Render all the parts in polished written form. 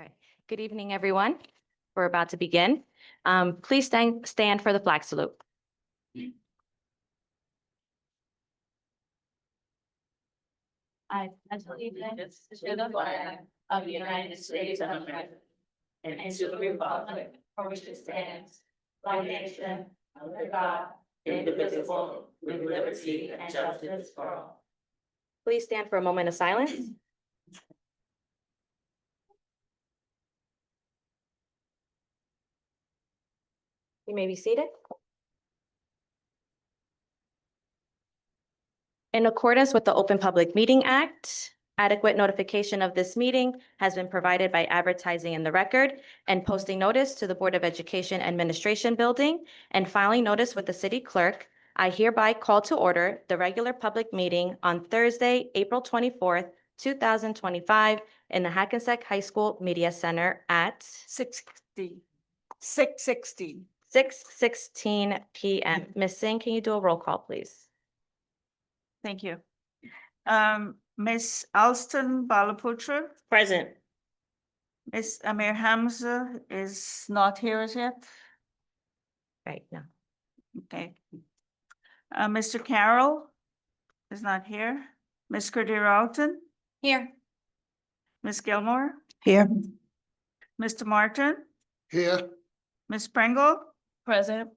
All right. Good evening, everyone. We're about to begin. Please stand for the flag salute. I pledge allegiance to the flag of the United States of America and to the republic for which it stands, one nation, under God, indivisible, with liberty and justice for all. Please stand for a moment of silence. You may be seated. In accordance with the Open Public Meeting Act, adequate notification of this meeting has been provided by advertising in the record and posting notice to the Board of Education Administration Building and filing notice with the city clerk. I hereby call to order the regular public meeting on Thursday, April 24th, 2025 in the Hackensack High School Media Center at 6:16 p.m. Ms. Singh, can you do a roll call, please? Thank you. Ms. Alston Balaputra, Present. Ms. Amir Hamza is not here as yet. Right now. Okay. Mr. Carroll is not here. Ms. Kadir Alton, Here. Ms. Gilmore, Here. Mr. Martin, Here. Ms. Pringle, Present.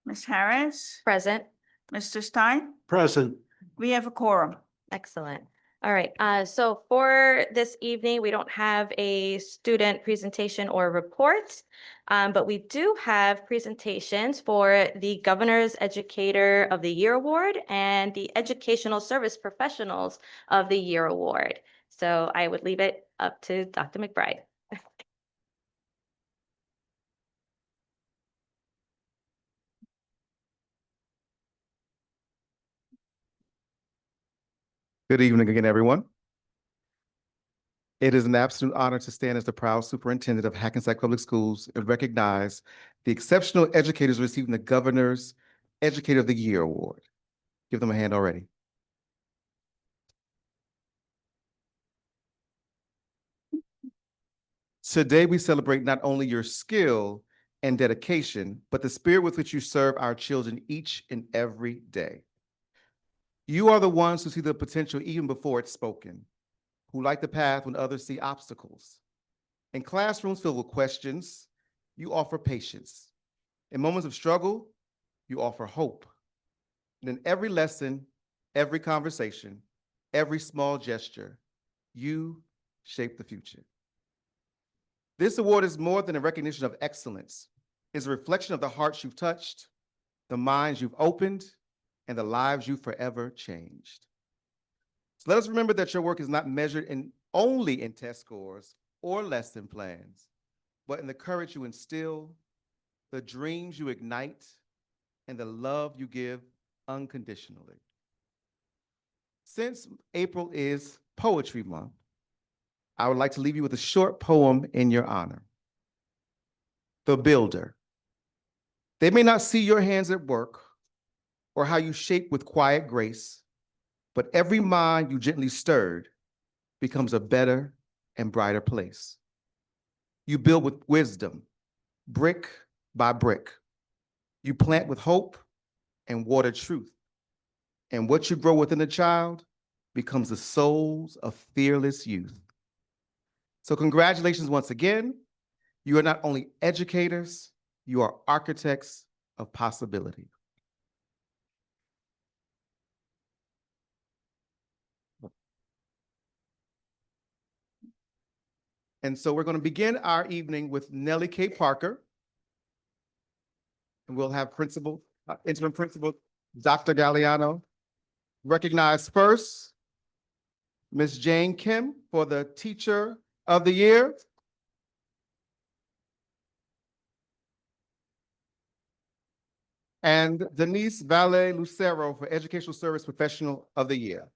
Ms. Harris, Present. Mr. Stein. Present. We have a quorum. Excellent. All right. So for this evening, we don't have a student presentation or report, but we do have presentations for the Governor's Educator of the Year Award and the Educational Service Professionals of the Year Award. So I would leave it up to Dr. McBride. Good evening again, everyone. It is an absolute honor to stand as the proud superintendent of Hackensack Public Schools and recognize the exceptional educators receiving the Governor's Educator of the Year Award. Give them a hand already. Today, we celebrate not only your skill and dedication, but the spirit with which you serve our children each and every day. You are the ones who see the potential even before it's spoken, who light the path when others see obstacles. In classrooms filled with questions, you offer patience. In moments of struggle, you offer hope. And in every lesson, every conversation, every small gesture, you shape the future. This award is more than a recognition of excellence. It's a reflection of the hearts you've touched, the minds you've opened, and the lives you forever changed. So let us remember that your work is not measured only in test scores or lesson plans, but in the courage you instill, the dreams you ignite, and the love you give unconditionally. Since April is Poetry Month, I would like to leave you with a short poem in your honor. The Builder. They may not see your hands at work, or how you shape with quiet grace, but every mind you gently stirred becomes a better and brighter place. You build with wisdom, brick by brick. You plant with hope and water truth. And what you grow within a child becomes the souls of fearless youth. So congratulations once again. You are not only educators, you are architects of possibility. And so we're going to begin our evening with Nellie K. Parker. And we'll have interim principal, Dr. Galliano. Recognize first, Ms. Jane Kim for the Teacher of the Year. And Denise Valle Lucero for Educational Service Professional of the Year.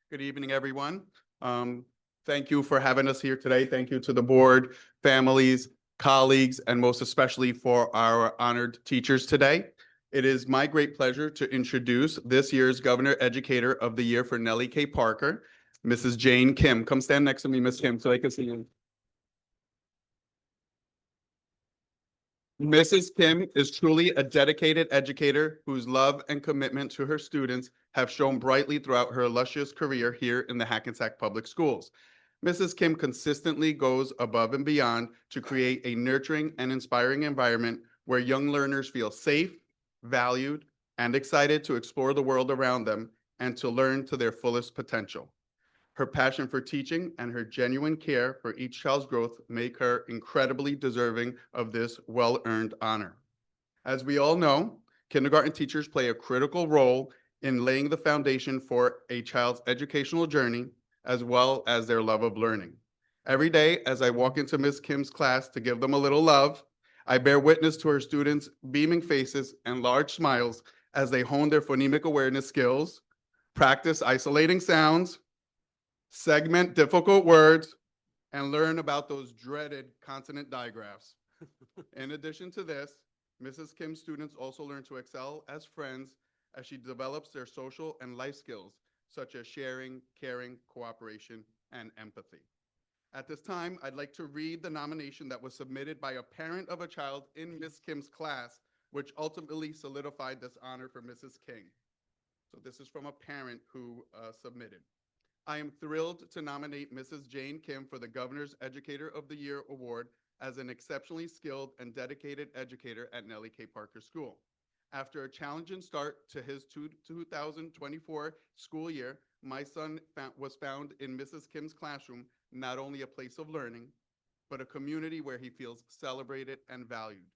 Good evening, everyone. Thank you for having us here today. Thank you to the board, families, colleagues, and most especially for our honored teachers today. It is my great pleasure to introduce this year's Governor Educator of the Year for Nellie K. Parker, Mrs. Jane Kim. Come stand next to me, Miss Kim, so I can see you. Mrs. Kim is truly a dedicated educator whose love and commitment to her students have shone brightly throughout her illustrious career here in the Hackensack Public Schools. Mrs. Kim consistently goes above and beyond to create a nurturing and inspiring environment where young learners feel safe, valued, and excited to explore the world around them and to learn to their fullest potential. Her passion for teaching and her genuine care for each child's growth make her incredibly deserving of this well-earned honor. As we all know, kindergarten teachers play a critical role in laying the foundation for a child's educational journey, as well as their love of learning. Every day, as I walk into Ms. Kim's class to give them a little love, I bear witness to her students' beaming faces and large smiles as they hone their phonemic awareness skills, practice isolating sounds, segment difficult words, and learn about those dreaded consonant digraphs. In addition to this, Mrs. Kim's students also learn to excel as friends as she develops their social and life skills, such as sharing, caring, cooperation, and empathy. At this time, I'd like to read the nomination that was submitted by a parent of a child in Ms. Kim's class, which ultimately solidified this honor for Mrs. King. So this is from a parent who submitted. I am thrilled to nominate Mrs. Jane Kim for the Governor's Educator of the Year Award as an exceptionally skilled and dedicated educator at Nellie K. Parker School. After a challenging start to his 2024 school year, my son was found in Mrs. Kim's classroom not only a place of learning, but a community where he feels celebrated and valued.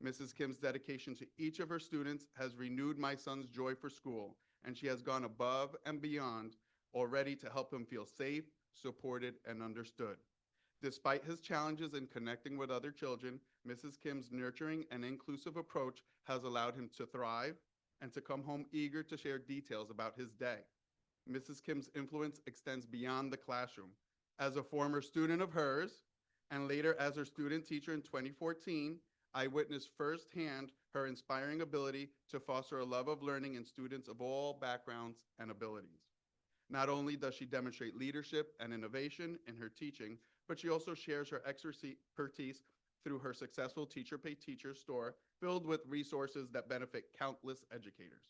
Mrs. Kim's dedication to each of her students has renewed my son's joy for school, and she has gone above and beyond already to help him feel safe, supported, and understood. Despite his challenges in connecting with other children, Mrs. Kim's nurturing and inclusive approach has allowed him to thrive and to come home eager to share details about his day. Mrs. Kim's influence extends beyond the classroom. As a former student of hers, and later as her student teacher in 2014, I witnessed firsthand her inspiring ability to foster a love of learning in students of all backgrounds and abilities. Not only does she demonstrate leadership and innovation in her teaching, but she also shares her expertise through her successful Teacher Pay Teacher store filled with resources that benefit countless educators.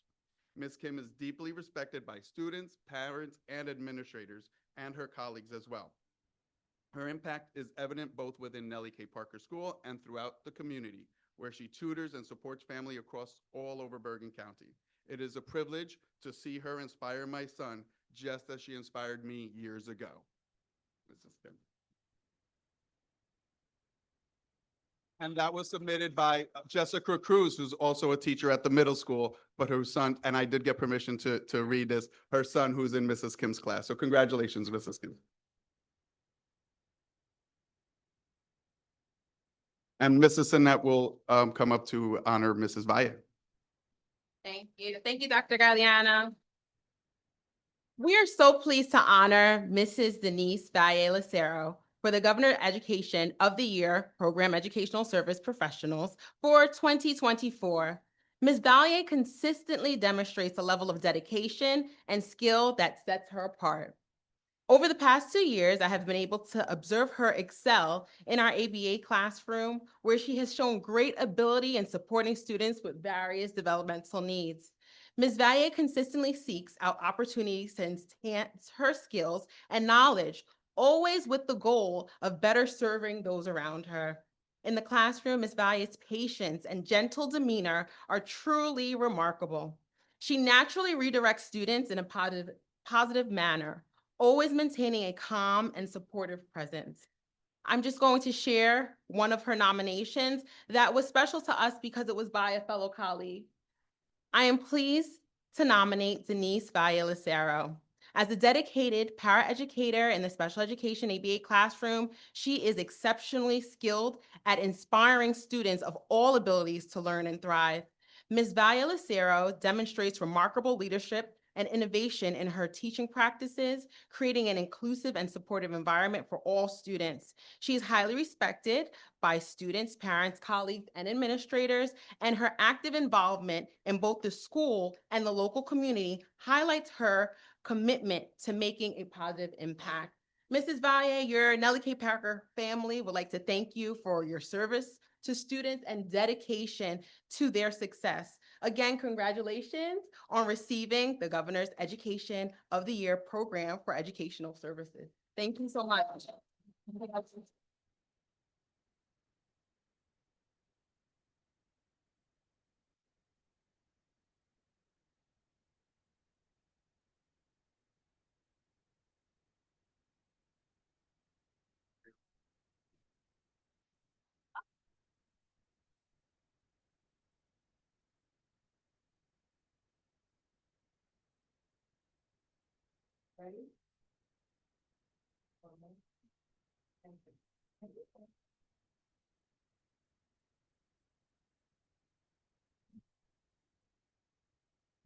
Ms. Kim is deeply respected by students, parents, and administrators, and her colleagues as well. Her impact is evident both within Nellie K. Parker School and throughout the community, where she tutors and supports family across all over Bergen County. It is a privilege to see her inspire my son just as she inspired me years ago. Mrs. Kim. And that was submitted by Jessica Cruz, who's also a teacher at the middle school, but her son, and I did get permission to read this, her son who's in Mrs. Kim's class. So congratulations, Mrs. Kim. And Mrs. Sinet will come up to honor Mrs. Valle. Thank you. Thank you, Dr. Galliano. We are so pleased to honor Mrs. Denise Valle Lucero for the Governor Education of the Year Program Educational Service Professionals for 2024. Ms. Valle consistently demonstrates a level of dedication and skill that sets her apart. Over the past 2 years, I have been able to observe her excel in our ABA classroom, where she has shown great ability in supporting students with various developmental needs. Ms. Valle consistently seeks out opportunities to enhance her skills and knowledge, always with the goal of better serving those around her. In the classroom, Ms. Valle's patience and gentle demeanor are truly remarkable. She naturally redirects students in a positive manner, always maintaining a calm and supportive presence. I'm just going to share one of her nominations that was special to us because it was by a fellow colleague. I am pleased to nominate Denise Valle Lucero. As a dedicated paraeducator in the special education ABA classroom, she is exceptionally skilled at inspiring students of all abilities to learn and thrive. Ms. Valle Lucero demonstrates remarkable leadership, and innovation in her teaching practices, creating an inclusive and supportive environment for all students. She is highly respected by students, parents, colleagues, and administrators, and her active involvement in both the school and the local community highlights her commitment to making a positive impact. Mrs. Valle, your Nellie K. Parker family would like to thank you for your service to students and dedication to their success. Again, congratulations on receiving the Governor's Education of the Year Program for Educational Services. Thank you so much.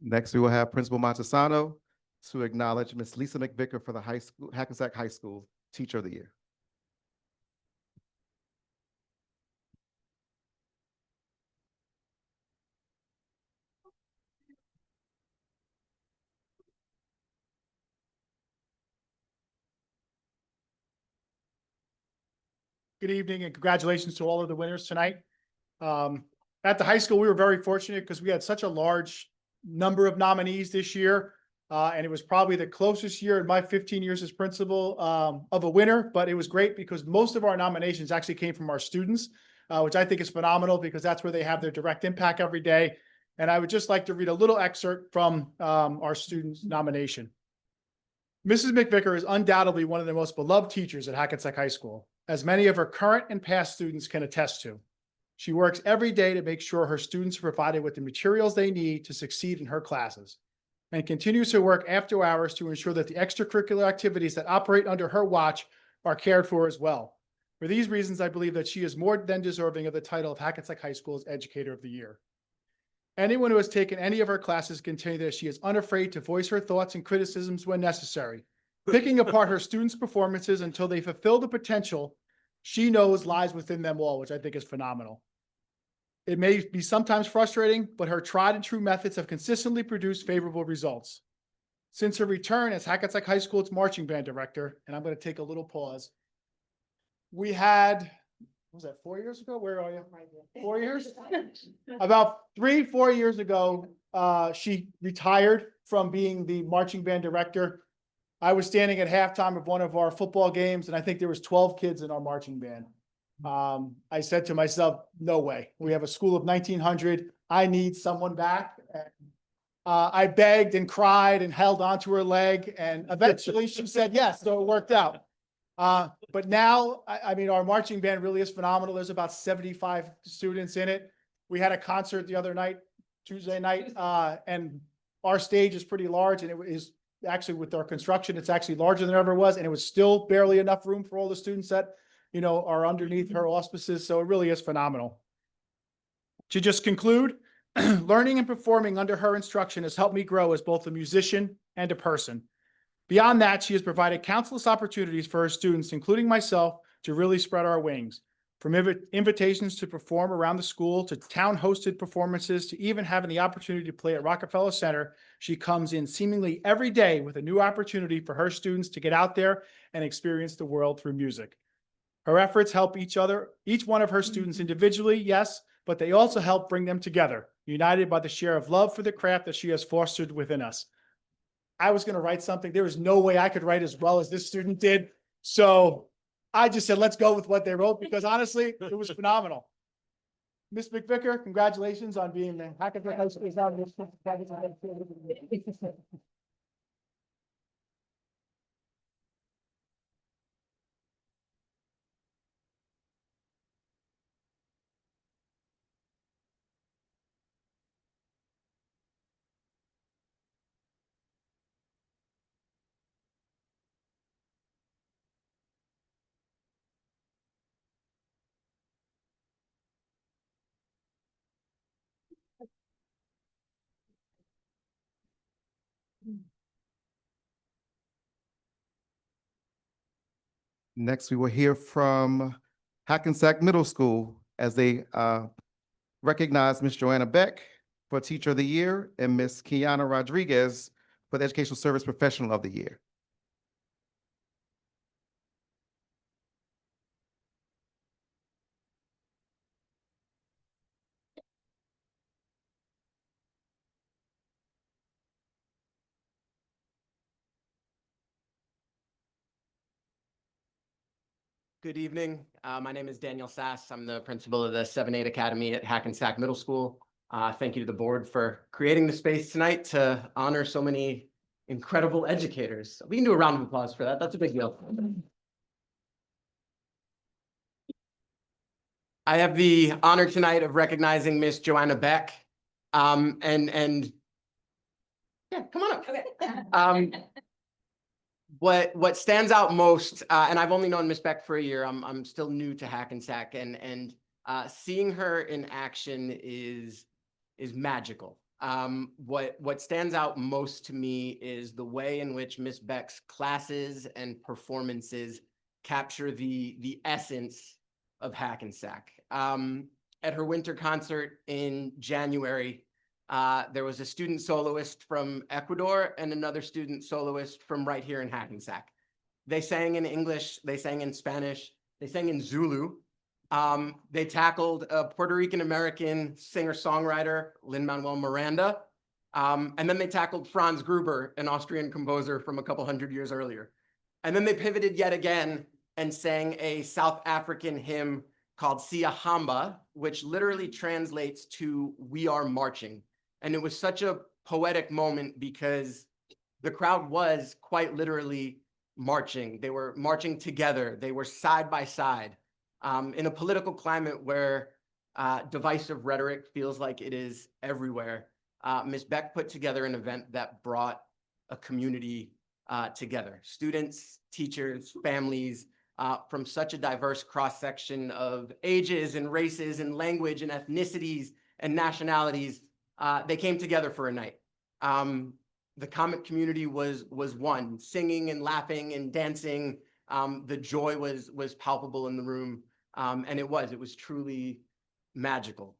Next, we will have Principal Montesano to acknowledge Ms. Lisa McVicker for the Hackensack High School Teacher of the Year. Good evening and congratulations to all of the winners tonight. At the high school, we were very fortunate because we had such a large number of nominees this year. And it was probably the closest year in my 15 years as principal of a winner, but it was great because most of our nominations actually came from our students, which I think is phenomenal because that's where they have their direct impact every day. And I would just like to read a little excerpt from our students' nomination. Mrs. McVicker is undoubtedly one of the most beloved teachers at Hackensack High School, as many of her current and past students can attest to. She works every day to make sure her students are provided with the materials they need to succeed in her classes, and continues to work after hours to ensure that the extracurricular activities that operate under her watch are cared for as well. For these reasons, I believe that she is more than deserving of the title of Hackensack High School's Educator of the Year. Anyone who has taken any of her classes can tell you that she is unafraid to voice her thoughts and criticisms when necessary, picking apart her students' performances until they fulfill the potential she knows lies within them all, which I think is phenomenal. It may be sometimes frustrating, but her tried and true methods have consistently produced favorable results. Since her return as Hackensack High School's marching band director, and I'm going to take a little pause, we had, what was that, 4 years ago? Where are you? 4 years? About 3-4 years ago, she retired from being the marching band director. I was standing at halftime of one of our football games, and I think there was 12 kids in our marching band. I said to myself, no way. We have a school of 1,900. I need someone back. And, I begged and cried and held onto her leg, and eventually she said yes, so it worked out. But now, I mean, our marching band really is phenomenal. There's about 75 students in it. We had a concert the other night, Tuesday night, and our stage is pretty large, and it is actually, with our construction, it's actually larger than it ever was, and it was still barely enough room for all the students that, you know, are underneath her auspices. So it really is phenomenal. To just conclude, learning and performing under her instruction has helped me grow as both a musician and a person. Beyond that, she has provided countless opportunities for her students, including myself, to really spread our wings. From invitations to perform around the school, to town-hosted performances, to even having the opportunity to play at Rockefeller Center, she comes in seemingly every day with a new opportunity for her students to get out there and experience the world through music. Her efforts help each one of her students individually, yes, but they also help bring them together, united by the share of love for the craft that she has fostered within us. I was going to write something. There was no way I could write as well as this student did. So I just said, let's go with what they wrote, because honestly, it was phenomenal. Ms. McVicker, congratulations on being the Hackensack High School's Next, we will hear from Hackensack Middle School as they recognize Ms. Joanna Beck for Teacher of the Year and Ms. Kiana Rodriguez for the Educational Service Professional of the Year. Good evening. My name is Daniel Sass. I'm the principal of the 7-8 Academy at Hackensack Middle School. Thank you to the board for creating the space tonight to honor so many incredible educators. We can do a round of applause for that. That's a big deal. I have the honor tonight of recognizing Miss Joanna Beck. And yeah, come on up. What stands out most, and I've only known Miss Beck for a year. I'm still new to Hackensack, and seeing her in action is magical. What stands out most to me is the way in which Miss Beck's classes and performances capture the essence of Hackensack. At her winter concert in January, there was a student soloist from Ecuador and another student soloist from right here in Hackensack. They sang in English, they sang in Spanish, they sang in Zulu. They tackled a Puerto Rican American singer-songwriter, Lin-Manuel Miranda. And then they tackled Franz Gruber, an Austrian composer from a couple hundred years earlier. And then they pivoted yet again and sang a South African hymn called Sia Hamba, which literally translates to "We Are Marching." And it was such a poetic moment because the crowd was quite literally marching. They were marching together. They were side by side. In a political climate where divisive rhetoric feels like it is everywhere, Ms. Beck put together an event that brought a community together. Students, teachers, families, from such a diverse cross-section of ages and races and language and ethnicities and nationalities. They came together for a night. The comic community was one, singing and laughing and dancing. The joy was palpable in the room, and it was truly magical.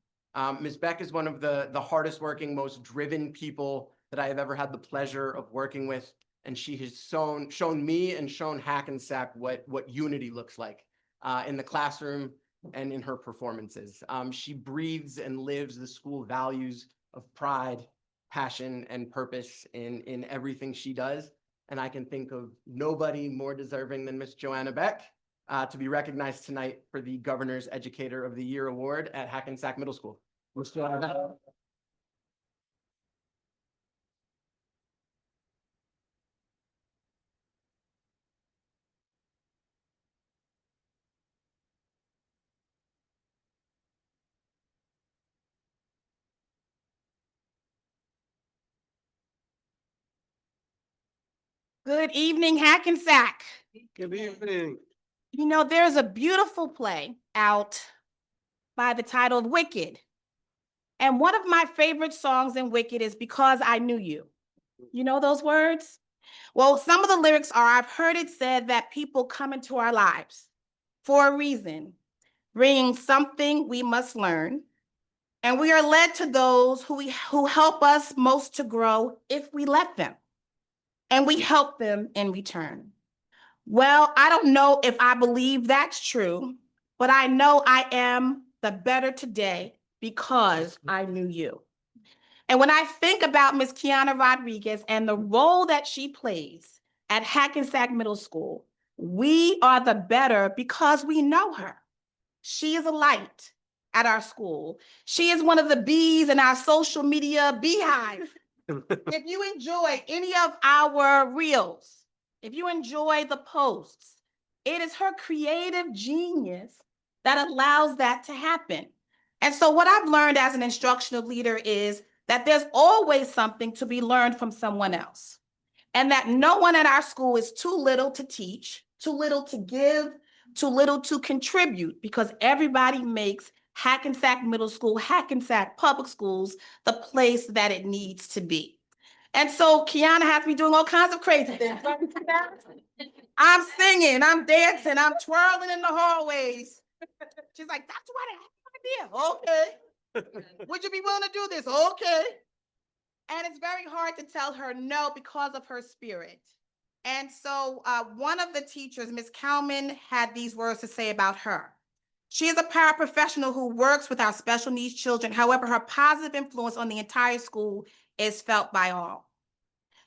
Ms. Beck is one of the hardest working, most driven people that I have ever had the pleasure of working with, and she has shown me and shown Hackensack what unity looks like in the classroom and in her performances. She breathes and lives the school values of pride, passion, and purpose in everything she does. And I can think of nobody more deserving than Miss Joanna Beck to be recognized tonight for the Governor's Educator of the Year Award at Hackensack Middle School. Miss Joanna Beck. Good evening, Hackensack. Good evening. You know, there's a beautiful play out by the title of Wicked. And one of my favorite songs in Wicked is Because I Knew You. You know those words? Well, some of the lyrics are, I've heard it said that people come into our lives for a reason, bringing something we must learn. And we are led to those who help us most to grow if we let them. And we help them in return. Well, I don't know if I believe that's true, but I know I am the better today because I knew you. And when I think about Ms. Kiana Rodriguez and the role that she plays at Hackensack Middle School, we are the better because we know her. She is a light at our school. She is one of the bees in our social media beehive. If you enjoy any of our reels, if you enjoy the posts, it is her creative genius that allows that to happen. And so what I've learned as an instructional leader is that there's always something to be learned from someone else. And that no one at our school is too little to teach, too little to give, too little to contribute, because everybody makes Hackensack Middle School, Hackensack Public Schools, the place that it needs to be. And so Kiana has me doing all kinds of crazy things. I'm singing, I'm dancing, I'm twirling in the hallways. She's like, Dr. White, I have no idea. Okay. Would you be willing to do this? Okay. And it's very hard to tell her no because of her spirit. And so one of the teachers, Ms. Kalman, had these words to say about her. She is a paraprofessional who works with our special needs children. However, her positive influence on the entire school is felt by all.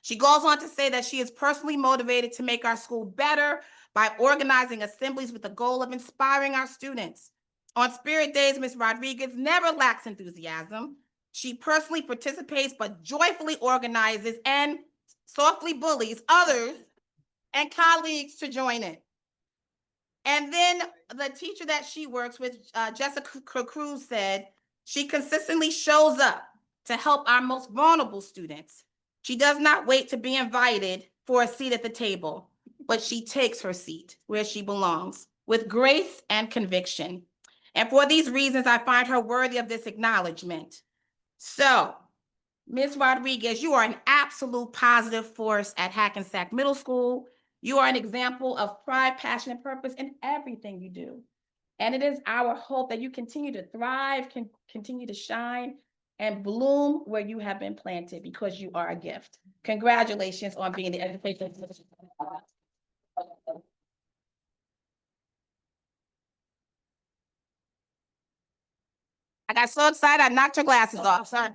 She goes on to say that she is personally motivated to make our school better by organizing assemblies with the goal of inspiring our students. On Spirit Days, Ms. Rodriguez never lacks enthusiasm. She personally participates, but joyfully organizes and softly bullies others and colleagues to join in. And then the teacher that she works with, Jessica Cruz, said, she consistently shows up to help our most vulnerable students. She does not wait to be invited for a seat at the table, but she takes her seat where she belongs with grace and conviction. And for these reasons, I find her worthy of this acknowledgement. So, Ms. Rodriguez, you are an absolute positive force at Hackensack Middle School. You are an example of pride, passion, and purpose in everything you do. And it is our hope that you continue to thrive, can continue to shine, and bloom where you have been planted because you are a gift. Congratulations on being the education. I got so excited, I knocked her glasses off. Sorry.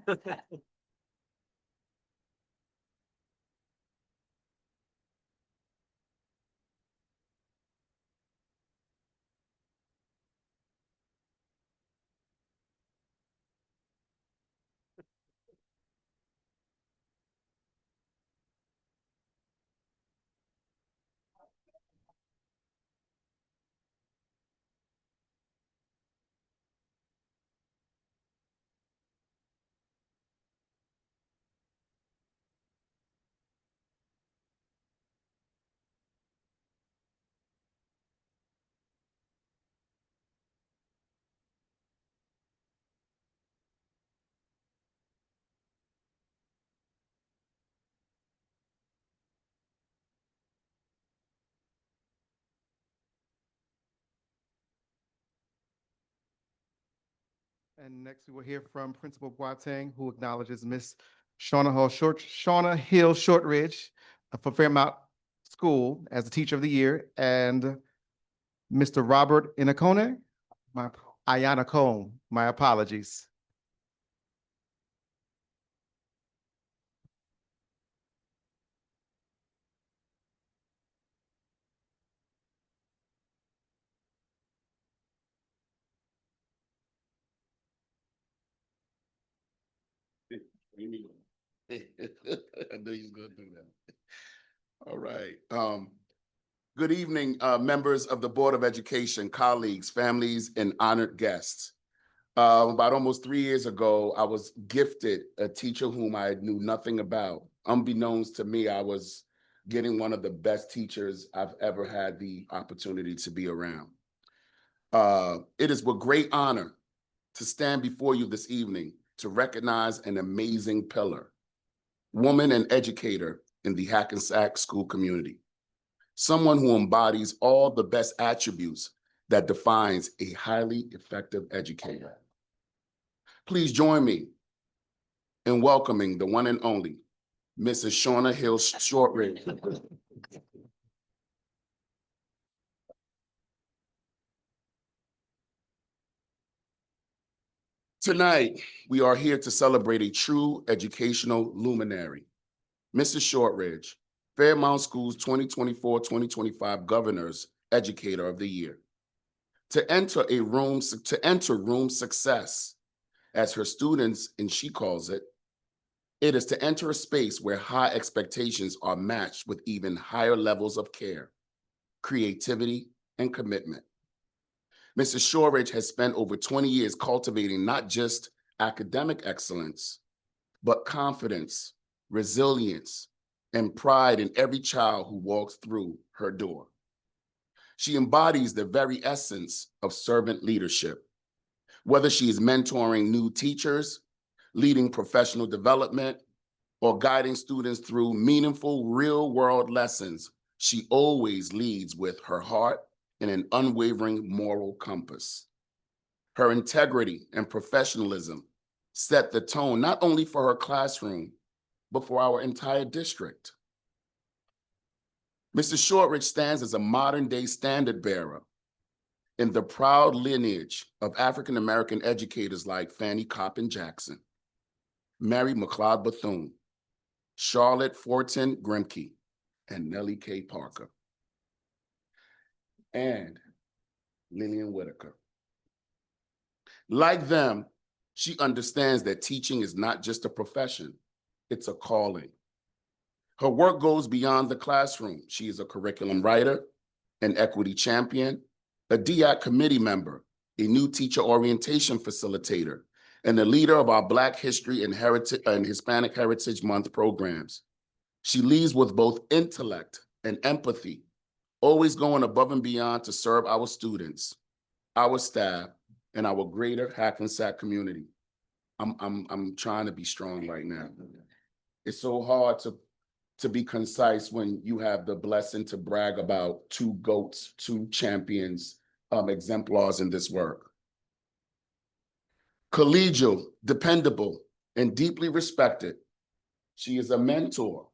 And next we will hear from Principal Boateng, who acknowledges Miss Shauna Hill Shortridge for Fairmount School as the Teacher of the Year, and Mr. Robert Inacone, Ayana Cone, my apologies. I knew you was gonna do that. All right. Good evening, members of the Board of Education, colleagues, families, and honored guests. About almost 3 years ago, I was gifted a teacher whom I knew nothing about. Unbeknownst to me, I was getting one of the best teachers I've ever had the opportunity to be around. It is with great honor to stand before you this evening to recognize an amazing pillar, woman and educator in the Hackensack school community, someone who embodies all the best attributes that defines a highly effective educator. Please join me in welcoming the one and only Mrs. Shauna Hill Shortridge. Tonight, we are here to celebrate a true educational luminary, Mrs. Shortridge, Fairmount School's 2024-2025 Governor's Educator of the Year. To enter room success, as her students, and she calls it, it is to enter a space where high expectations are matched with even higher levels of care, creativity, and commitment. Mrs. Shortridge has spent over 20 years cultivating not just academic excellence, but confidence, resilience, and pride in every child who walks through her door. She embodies the very essence of servant leadership, whether she is mentoring new teachers, leading professional development, or guiding students through meaningful real-world lessons, she always leads with her heart and an unwavering moral compass. Her integrity and professionalism set the tone not only for her classroom, but for our entire district. Mrs. Shortridge stands as a modern-day standard bearer in the proud lineage of African-American educators like Fannie Coppin Jackson, Mary McLeod Bethune, Charlotte Fortin Grimke, and Nellie K. Parker, and Lillian Whitaker. Like them, she understands that teaching is not just a profession, it's a calling. Her work goes beyond the classroom. She is a curriculum writer, an equity champion, a DIAC committee member, a new teacher orientation facilitator, and the leader of our Black History and Hispanic Heritage Month programs. She leads with both intellect and empathy, always going above and beyond to serve our students, our staff, and our greater Hackensack community. I'm trying to be strong right now. It's so hard to be concise when you have the blessing to brag about two GOATs, two champions, exemplars in this work. Collegial, dependable, and deeply respected, she is a mentor,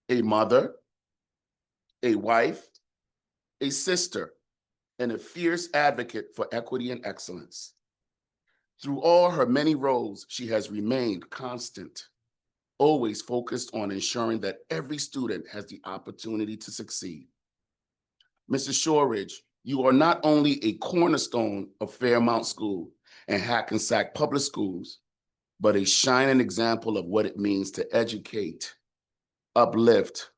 a mother, a wife, a sister, and a fierce advocate for equity and excellence. Through all her many roles, she has remained constant, always focused on ensuring that every student has the opportunity to succeed. Mrs. Shortridge, you are not only a cornerstone of Fairmount School and Hackensack Public Schools, but a shining example of what it means to educate, uplift,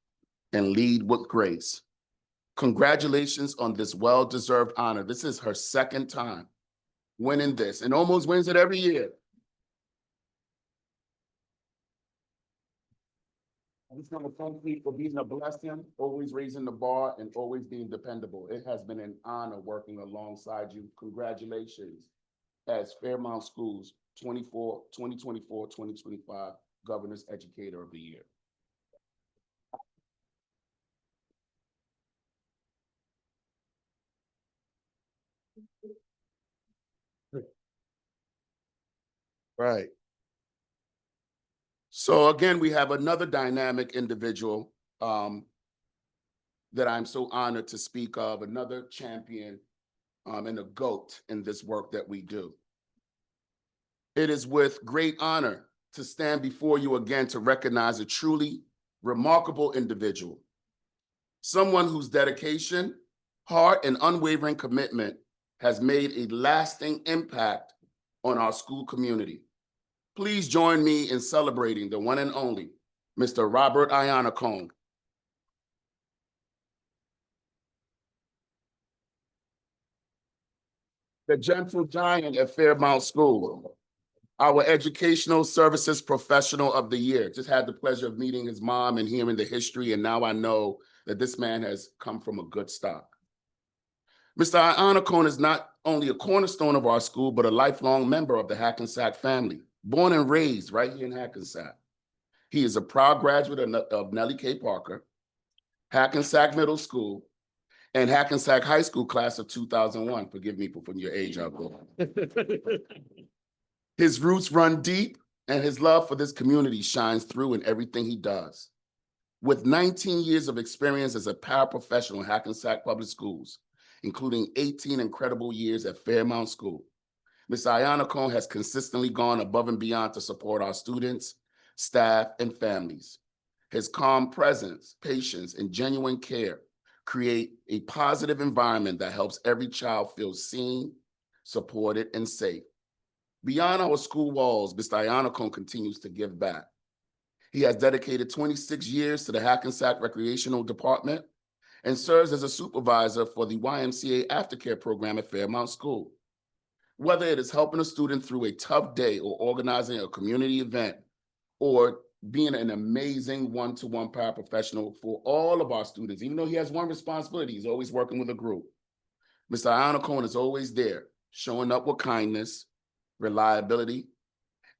and lead with grace. Congratulations on this well-deserved honor. This is her second time winning this and almost wins it every year. I just want to thank you for being a blessing, always raising the bar and always being dependable. It has been an honor working alongside you. Congratulations as Fairmount Schools 2024-2025 Governor's Educator of the Year. Right. So again, we have another dynamic individual that I'm so honored to speak of, another champion and a GOAT in this work that we do. It is with great honor to stand before you again to recognize a truly remarkable individual, someone whose dedication, heart, and unwavering commitment has made a lasting impact on our school community. Please join me in celebrating the one and only Mr. Robert Iannacone. The gentle giant at Fairmount School, our Educational Services Professional of the Year. Just had the pleasure of meeting his mom and hearing the history, and now I know that this man has come from a good stock. Mr. Iannacone is not only a cornerstone of our school, but a lifelong member of the Hackensack family, born and raised right here in Hackensack. He is a proud graduate of Nellie K. Parker, Hackensack Middle School, and Hackensack High School class of 2001. Forgive me for putting your age out there. His roots run deep, and his love for this community shines through in everything he does. With 19 years of experience as a paraprofessional in Hackensack Public Schools, including 18 incredible years at Fairmount School, Ms. Iannacone has consistently gone above and beyond to support our students, staff, and families. His calm presence, patience, and genuine care create a positive environment that helps every child feel seen, supported, and safe. Beyond our school walls, Mr. Iannacone continues to give back. He has dedicated 26 years to the Hackensack Recreational Department and serves as a supervisor for the YMCA aftercare program at Fairmount School. Whether it is helping a student through a tough day or organizing a community event or being an amazing one-to-one paraprofessional for all of our students, even though he has one responsibility, he's always working with a group. Mr. Iannacone is always there, showing up with kindness, reliability,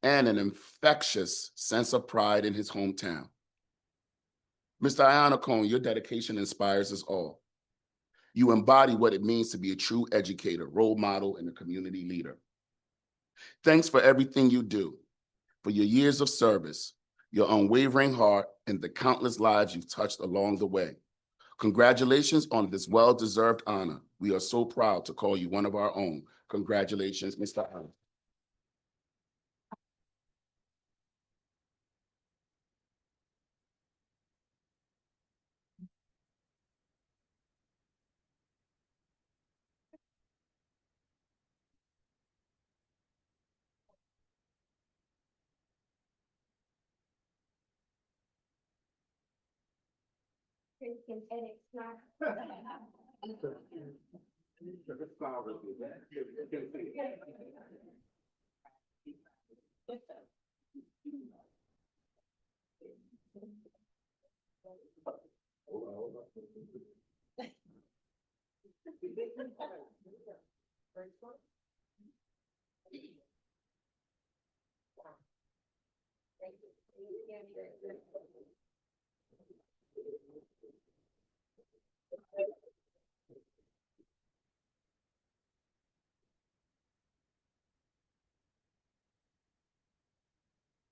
and an infectious sense of pride in his hometown. Mr. Iannacone, your dedication inspires us all. You embody what it means to be a true educator, role model, and a community leader. Thanks for everything you do, for your years of service, your unwavering heart, and the countless lives you've touched along the way. Congratulations on this well-deserved honor. We are so proud to call you one of our own. Congratulations, Mr. Allen.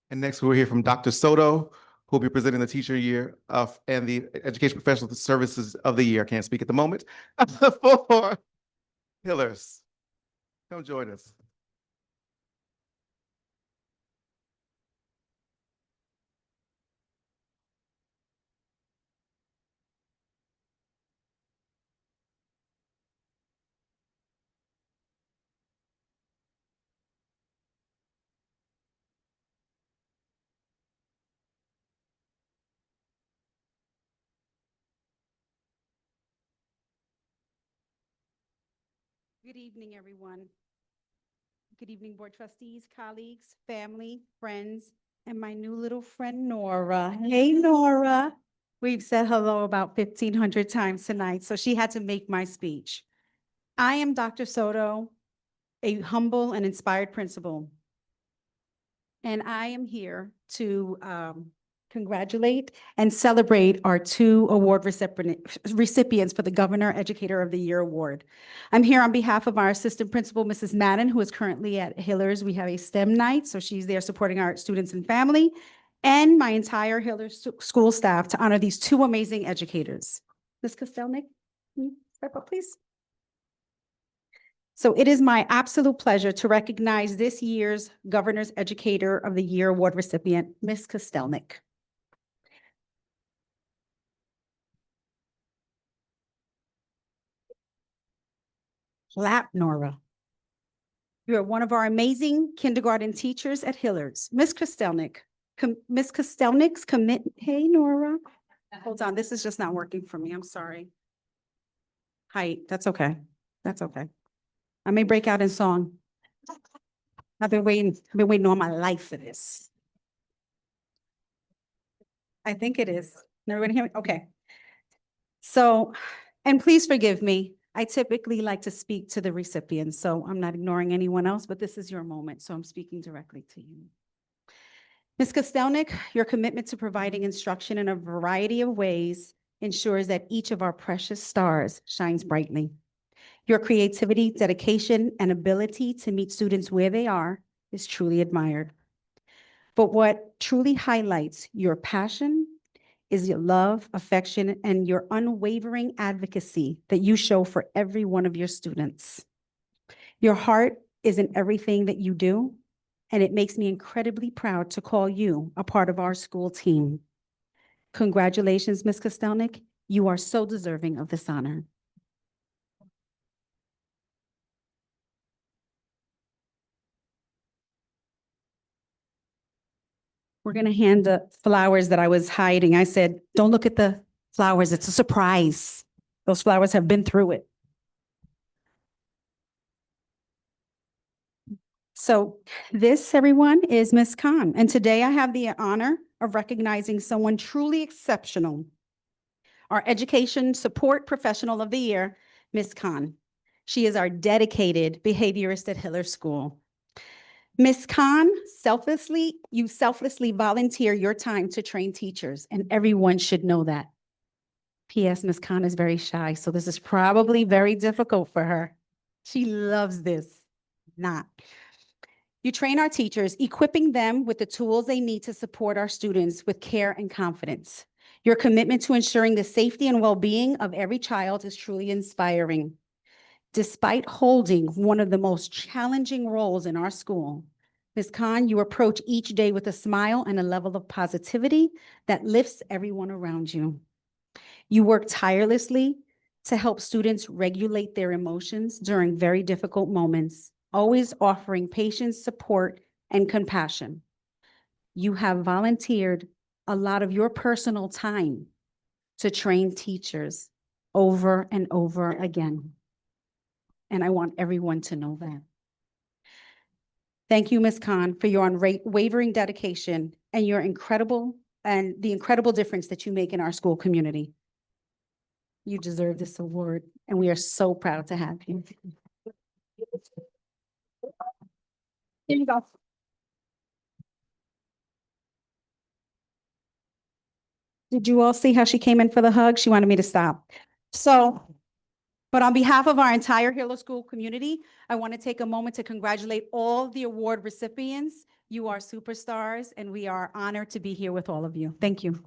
And next, we'll hear from Dr. Soto, who will be presenting the Teacher Year of and the Education Professional Services of the Year. I can't speak at the moment. For Hillers. Come join us. Good evening, everyone. Good evening, board trustees, colleagues, family, friends, and my new little friend, Nora. Hey, Nora. We've said hello about 1,500 times tonight, so she had to make my speech. I am Dr. Soto, a humble and inspired principal. And I am here to congratulate and celebrate our 2 award recipients for the Governor Educator of the Year Award. I'm here on behalf of our assistant principal, Mrs. Madden, who is currently at Hillers. We have a STEM night, so she's there supporting our students and family, and my entire Hillers school staff to honor these 2 amazing educators. Ms. Kostelnik, can you step up, please? So it is my absolute pleasure to recognize this year's Governor's Educator of the Year Award recipient, Ms. Kostelnik. Clap, Nora. You are one of our amazing kindergarten teachers at Hillers. Ms. Kostelnik, Ms. Kostelnik's hey, Nora. Hold on, this is just not working for me. I'm sorry. Height, that's okay. That's okay. I may break out in song. I've been waiting all my life for this. I think it is. Everybody hear me? Okay. So, and please forgive me. I typically like to speak to the recipients, so I'm not ignoring anyone else, but this is your moment, so I'm speaking directly to you. Ms. Kostelnik, your commitment to providing instruction in a variety of ways ensures that each of our precious stars shines brightly. Your creativity, dedication, and ability to meet students where they are is truly admired. But what truly highlights your passion is your love, affection, and your unwavering advocacy that you show for every one of your students. Your heart is in everything that you do, and it makes me incredibly proud to call you a part of our school team. Congratulations, Ms. Kostelnik. You are so deserving of this honor. We're going to hand the flowers that I was hiding. I said, don't look at the flowers. It's a surprise. Those flowers have been through it. So this, everyone, is Ms. Khan. And today I have the honor of recognizing someone truly exceptional. Our Education Support Professional of the Year, Ms. Khan. She is our dedicated behaviorist at Hillers School. Ms. Khan, you selflessly volunteer your time to train teachers, and everyone should know that. P.S. Ms. Khan is very shy, so this is probably very difficult for her. She loves this. Not. You train our teachers, equipping them with the tools they need to support our students with care and confidence. Your commitment to ensuring the safety and well-being of every child is truly inspiring. Despite holding one of the most challenging roles in our school, Ms. Khan, you approach each day with a smile and a level of positivity that lifts everyone around you. You work tirelessly to help students regulate their emotions during very difficult moments, always offering patience, support, and compassion. You have volunteered a lot of your personal time to train teachers over and over again. And I want everyone to know that. Thank you, Ms. Khan, for your unwavering dedication and the incredible difference that you make in our school community. You deserve this award, and we are so proud to have you. Here you go. Did you all see how she came in for the hug? She wanted me to stop. But on behalf of our entire Hilo School community, I want to take a moment to congratulate all the award recipients. You are superstars, and we are honored to be here with all of you. Thank you.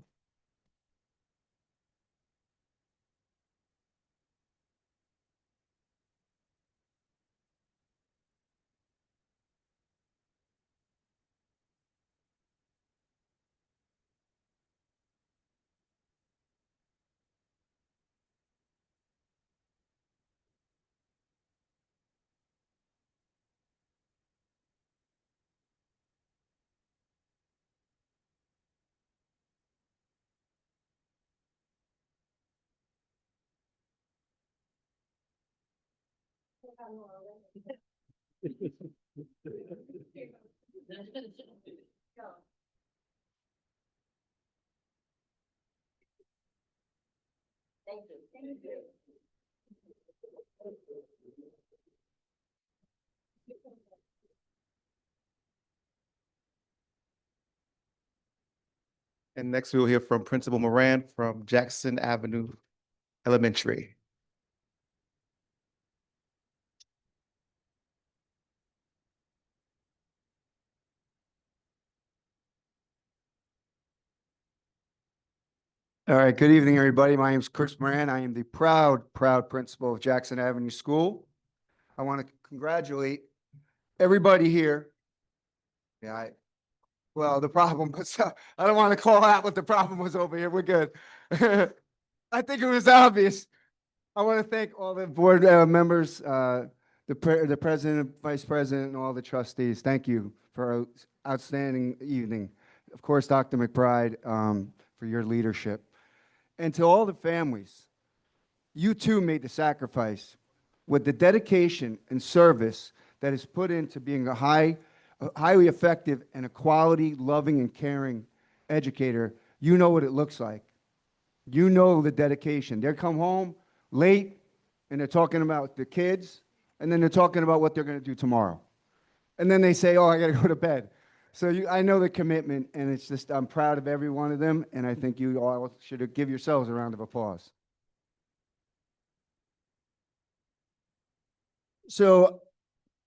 And next we will hear from Principal Moran from Jackson Avenue Elementary. All right, good evening, everybody. My name is Chris Moran. I am the proud principal of Jackson Avenue School. I want to congratulate everybody here. Yeah, well, the problem was, I don't want to call out what the problem was over here. We're good. I think it was obvious. I want to thank all the board members, the president, vice president, and all the trustees. Thank you for an outstanding evening. Of course, Dr. McBride, for your leadership. And to all the families, you too made the sacrifice with the dedication and service that is put into being a highly effective and a quality, loving, and caring educator. You know what it looks like. You know the dedication. They come home late and they're talking about the kids, and then they're talking about what they're going to do tomorrow. And then they say, oh, I got to go to bed. So I know the commitment, and it's just, I'm proud of every one of them, and I think you all should give yourselves a round of applause. So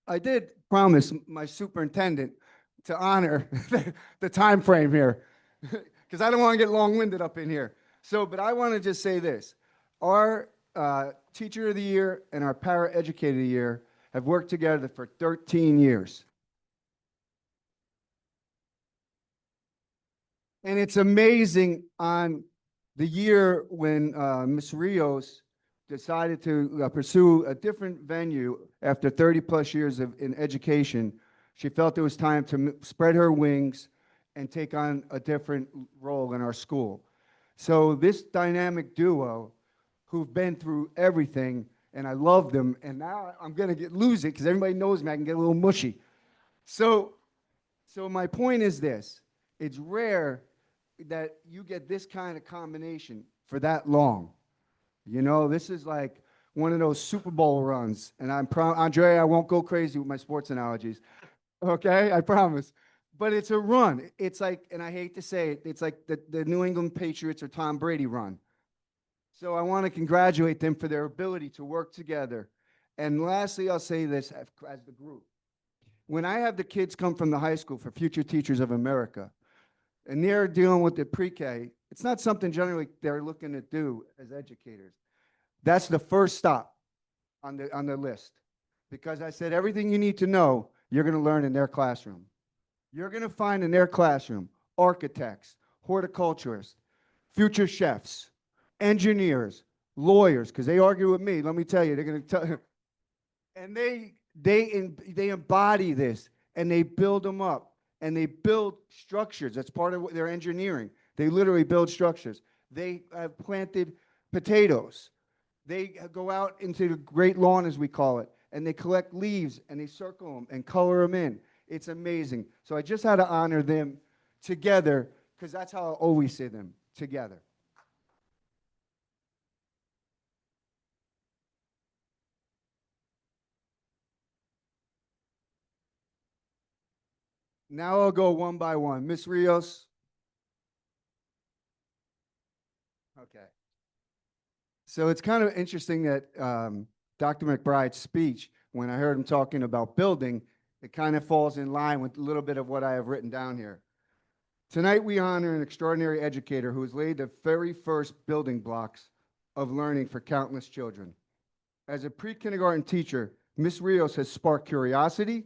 I did promise my superintendent to honor the time frame here, because I don't want to get long-winded up in here. So, but I want to just say this. Our Teacher of the Year and our Para-Educator of the Year have worked together for 13 years. And it's amazing on the year when Ms. Rios decided to pursue a different venue after 30+ years in education. She felt it was time to spread her wings and take on a different role in our school. So this dynamic duo who've been through everything, and I love them, and now I'm going to lose it because everybody knows me, I can get a little mushy. So my point is this. It's rare that you get this kind of combination for that long. You know, this is like one of those Super Bowl runs, and I'm proud. Andrea, I won't go crazy with my sports analogies, Okay, I promise. But it's a run. It's like, and I hate to say it, it's like the New England Patriots or Tom Brady run. So I want to congratulate them for their ability to work together. And lastly, I'll say this as the group. When I have the kids come from the high school for Future Teachers of America, and they're dealing with the pre-K, it's not something generally they're looking to do as educators. That's the first stop on the list. Because I said, everything you need to know, you're going to learn in their classroom. You're going to find in their classroom architects, horticulturists, future chefs, engineers, lawyers, because they argue with me. Let me tell you, they're going to tell. And they embody this, and they build them up, and they build structures. That's part of their engineering. They literally build structures. They have planted potatoes. They go out into the great lawn, as we call it, and they collect leaves, and they circle them and color them in. It's amazing. So I just had to honor them together, because that's how I always say them, together. Now I'll go one by one. Miss Rios. Okay. So it's kind of interesting that Dr. McBride's speech, when I heard him talking about building, it kind of falls in line with a little bit of what I have written down here. Tonight, we honor an extraordinary educator who has laid the very first building blocks of learning for countless children. As a pre-kindergarten teacher, Ms. Rios has sparked curiosity,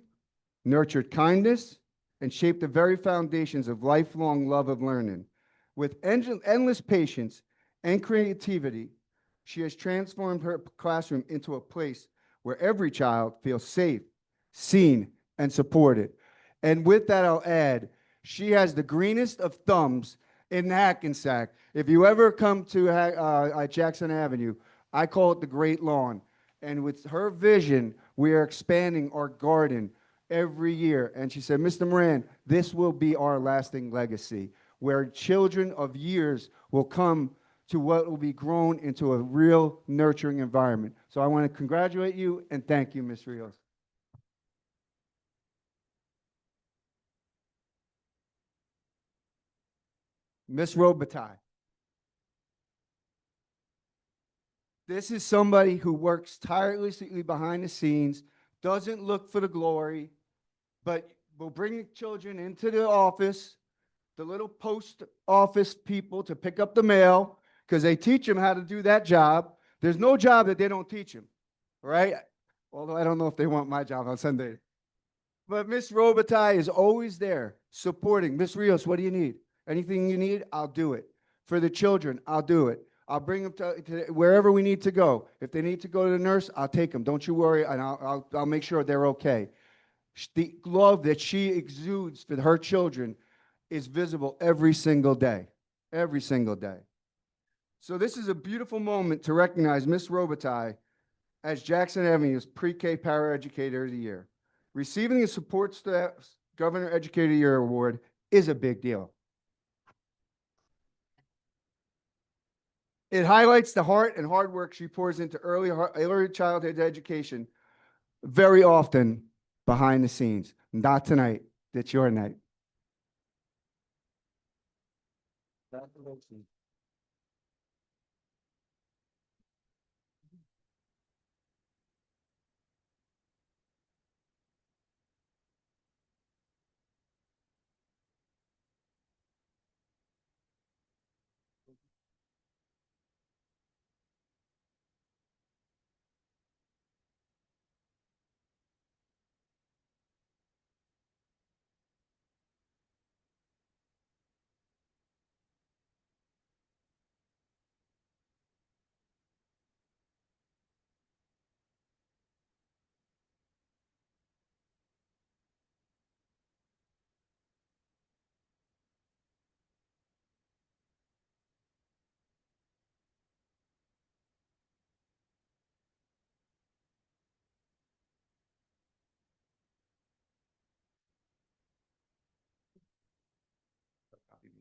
nurtured kindness, and shaped the very foundations of lifelong love of learning. With endless patience and creativity, she has transformed her classroom into a place where every child feels safe, seen, and supported. And with that, I'll add, she has the greenest of thumbs in Hackensack. If you ever come to Jackson Avenue, I call it the Great Lawn. And with her vision, we are expanding our garden every year. And she said, Mr. Moran, this will be our lasting legacy, where children of years will come to what will be grown into a real nurturing environment. So I want to congratulate you and thank you, Ms. Rios. Ms. Robitaille. This is somebody who works tirelessly behind the scenes, doesn't look for the glory, but will bring the children into the office, the little post office people to pick up the mail, because they teach them how to do that job. There's no job that they don't teach them, right? Although I don't know if they want my job on Sunday. But Miss Robitaille is always there supporting. Miss Rios, what do you need? Anything you need, I'll do it. For the children, I'll do it. I'll bring them to wherever we need to go. If they need to go to the nurse, I'll take them. Don't you worry, and I'll make sure they're okay. The love that she exudes for her children is visible every single day, every single day. So this is a beautiful moment to recognize Miss Robitaille as Jackson Avenue's Pre-K Paraeducator of the Year. Receiving the Support Staff's Governor Educator of the Year Award is a big deal. It highlights the heart and hard work she pours into early childhood education, very often behind the scenes. Not tonight. It's your night.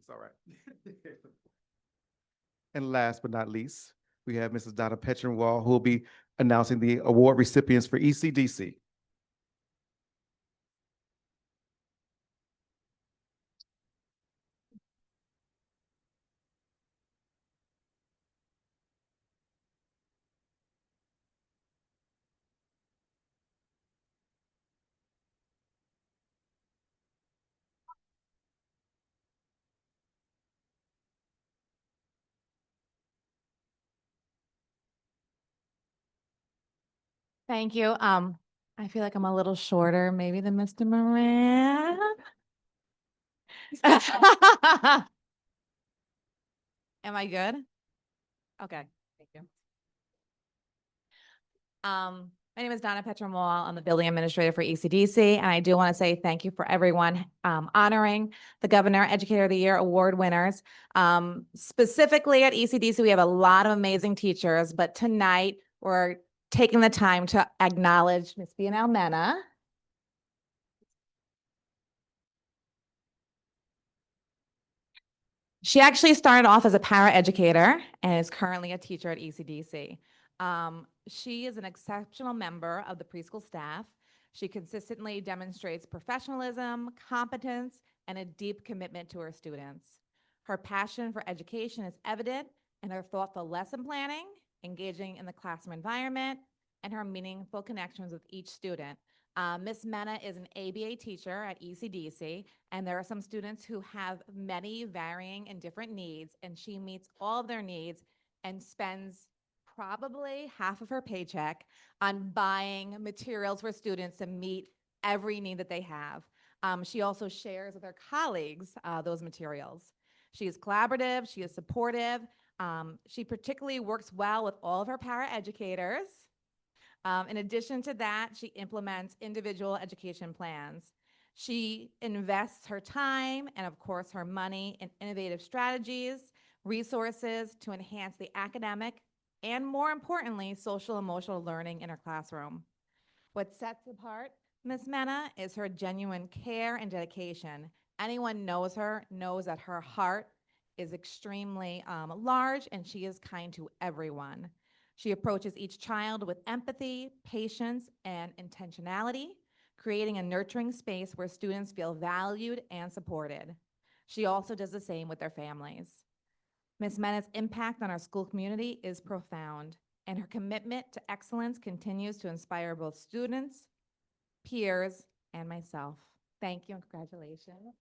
It's all right. And last but not least, we have Mrs. Donna Petronwall, who will be announcing the award recipients for ECDC. Thank you. I feel like I'm a little shorter maybe than Mr. Moran. Am I good? Okay, thank you. My name is Donna Petramol. I'm the building administrator for ECDC, and I do want to say thank you for everyone honoring the Governor Educator of the Year award winners. Specifically at ECDC, we have a lot of amazing teachers, but tonight we're taking the time to acknowledge Ms. Bianel Mena. She actually started off as a paraeducator and is currently a teacher at ECDC. She is an exceptional member of the preschool staff. She consistently demonstrates professionalism, competence, and a deep commitment to her students. Her passion for education is evident in her thoughtful lesson planning, engaging in the classroom environment, and her meaningful connections with each student. Ms. Mena is an ABA teacher at ECDC, and there are some students who have many varying and different needs, and she meets all of their needs and spends probably half of her paycheck on buying materials for students to meet every need that they have. She also shares with her colleagues those materials. She is collaborative, she is supportive. She particularly works well with all of her paraeducators. In addition to that, she implements individual education plans. She invests her time and, of course, her money in innovative strategies, resources to enhance the academic and, more importantly, social emotional learning in her classroom. What sets apart Ms. Mena is her genuine care and dedication. Anyone knows her knows that her heart is extremely large, and she is kind to everyone. She approaches each child with empathy, patience, and intentionality, creating a nurturing space where students feel valued and supported. She also does the same with their families. Ms. Mena's impact on our school community is profound, and her commitment to excellence continues to inspire both students, peers, and myself. Thank you and congratulations.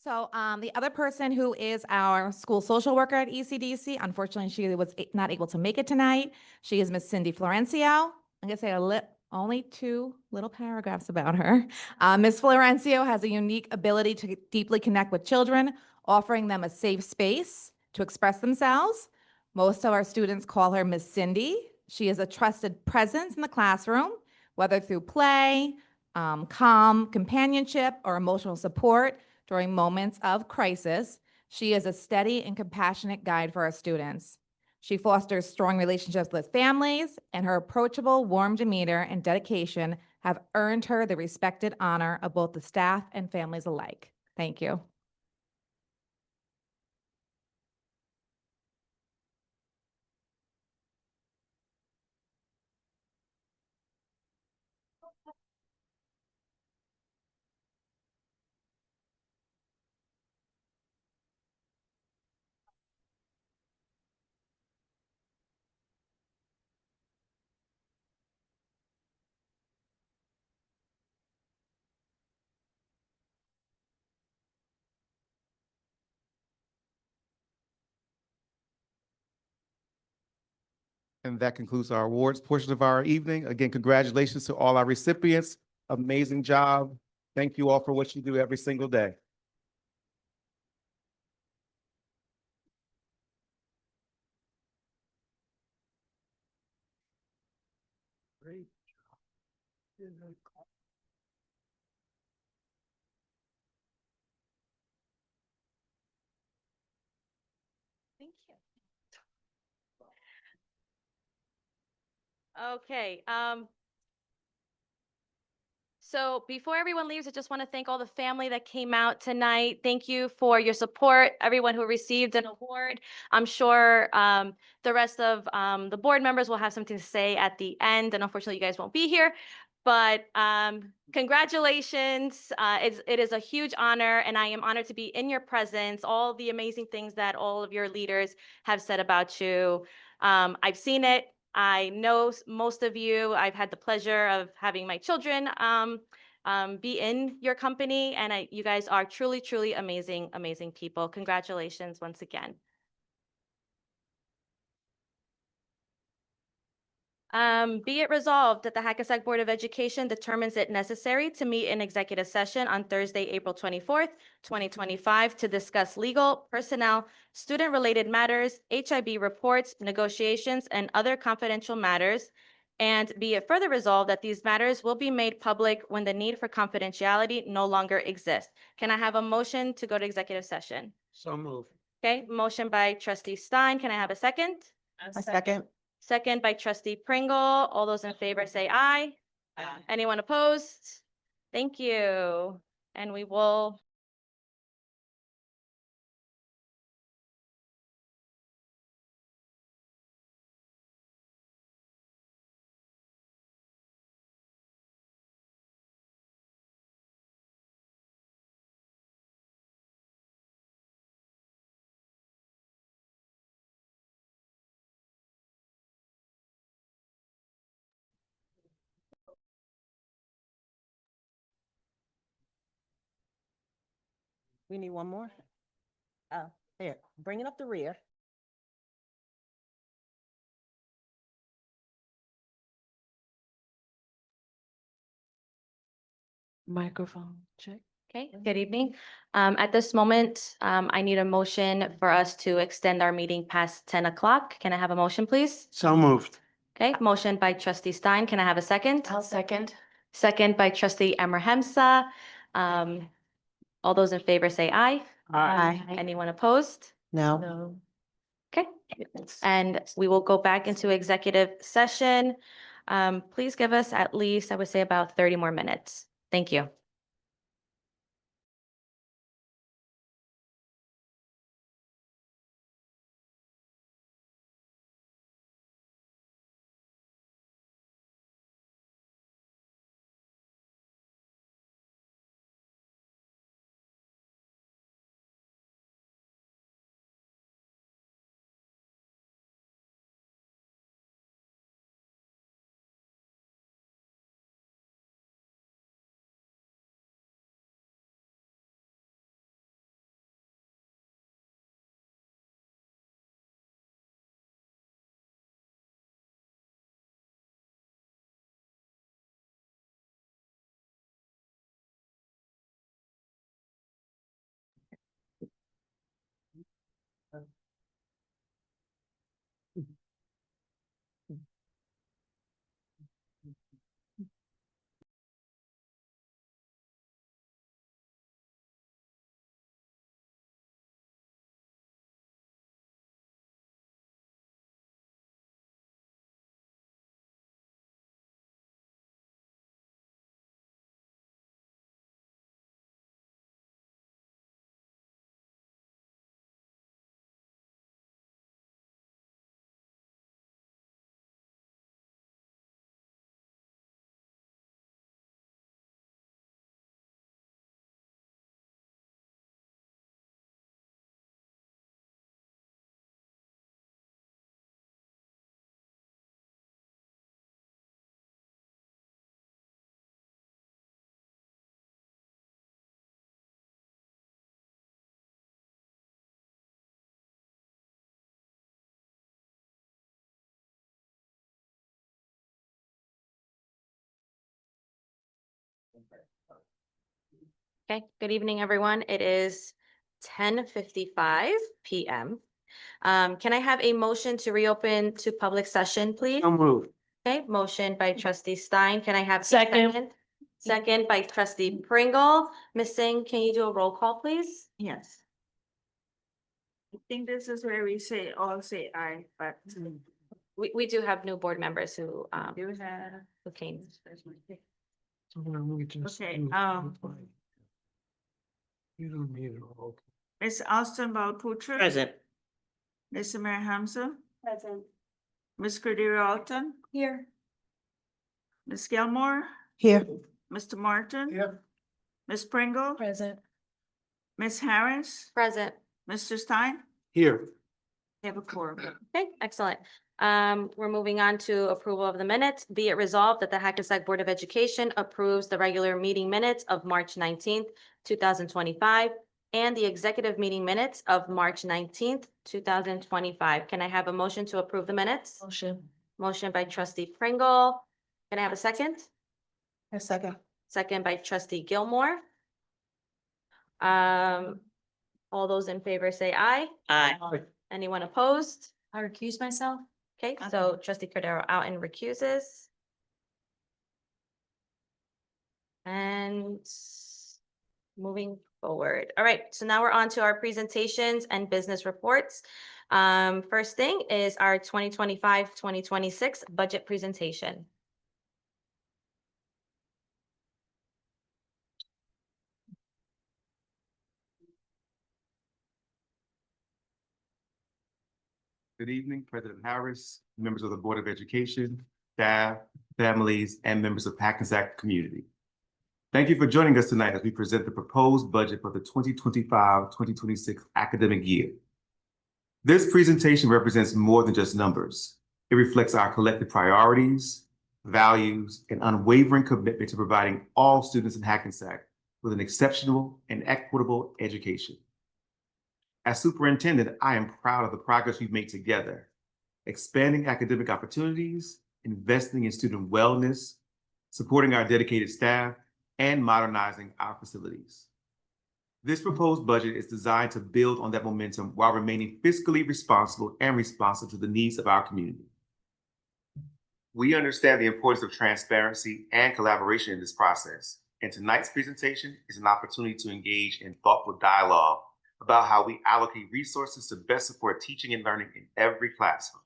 So the other person who is our school social worker at ECDC, unfortunately, she was not able to make it tonight. She is Miss Cindy Florencio. I'm gonna say only 2 little paragraphs about her. Ms. Florencio has a unique ability to deeply connect with children, offering them a safe space to express themselves. Most of our students call her Miss Cindy. She is a trusted presence in the classroom, whether through play, calm companionship, or emotional support. During moments of crisis, she is a steady and compassionate guide for our students. She fosters strong relationships with families, and her approachable, warm demeanor and dedication have earned her the respected honor of both the staff and families alike. Thank you. And that concludes our awards portion of our evening. Again, congratulations to all our recipients. Amazing job. Thank you all for what you do every single day. Great job. Thank you. Okay, so before everyone leaves, I just want to thank all the family that came out tonight. Thank you for your support, everyone who received an award. I'm sure the rest of the board members will have something to say at the end, and unfortunately, you guys won't be here. But congratulations. It is a huge honor, and I am honored to be in your presence, all the amazing things that all of your leaders have said about you. I've seen it. I know most of you. I've had the pleasure of having my children be in your company. And you guys are truly, truly amazing, amazing people. Congratulations once again. Be it resolved that the Hackensack Board of Education determines it necessary to meet in executive session on Thursday, April 24th, 2025, to discuss legal, personnel, student-related matters, HIB reports, negotiations, and other confidential matters. And be it further resolved that these matters will be made public when the need for confidentiality no longer exists. Can I have a motion to go to executive session? So moved. Okay, motion by trustee Stein. Can I have a second? A second. Second by trustee Pringle. All those in favor say aye. Anyone opposed? Thank you. And we will We need one more. Here, bring it up the rear. Microphone check. Okay, good evening. At this moment, I need a motion for us to extend our meeting past 10 o'clock. Can I have a motion, please? So moved. Okay, motion by trustee Stein. Can I have a second? I'll second. Second by trustee Abrahimsa. All those in favor say aye. Aye. Anyone opposed? No. No. Okay, and we will go back into executive session. Please give us at least, I would say, about 30 more minutes. Thank you. Okay, good evening, everyone. It is 10:55 p.m. Can I have a motion to reopen to public session, please? So moved. Okay, motion by trustee Stein. Can I have? a Second. Second by trustee Pringle. Ms. Singh, can you do a roll call, please? Yes. I think this is where we say, all say aye, but We do have new board members who do have. who came. Okay, You don't need a roll. Ms. Austin Balputra. Present. Ms. Amir Hamza. Present. Ms. Cordero Alton. Here. Ms. Gilmore. Here. Mr. Martin. Yep. Ms. Pringle. Present. Ms. Harris. Present. Mr. Stein. Here. You have a quorum. Okay, excellent. We're moving on to approval of the minutes. Be it resolved that the Hackensack Board of Education approves the regular meeting minutes of March 19th, 2025, and the executive meeting minutes of March 19th, 2025. Can I have a motion to approve the minutes? Motion. Motion by trustee Pringle. Can I have a second? A second. Second by trustee Gilmore. All those in favor say aye. Aye. Anyone opposed? I recuse myself. Okay, so trustee Cordero out and recuses. And moving forward. All right, so now we're on to our presentations and business reports. First thing is our 2025-2026 budget presentation. Good evening, President Harris, members of the Board of Education, staff, families, and members of Hackensack community. Thank you for joining us tonight as we present the proposed budget for the 2025-2026 academic year. This presentation represents more than just numbers. It reflects our collective priorities, values, and unwavering commitment to providing all students in Hackensack with an exceptional and equitable education. As superintendent, I am proud of the progress we've made together, expanding academic opportunities, investing in student wellness, supporting our dedicated staff, and modernizing our facilities. This proposed budget is designed to build on that momentum while remaining fiscally responsible and responsive to the needs of our community. We understand the importance of transparency and collaboration in this process, and tonight's presentation is an opportunity to engage in thoughtful dialogue about how we allocate resources to best support teaching and learning in every classroom.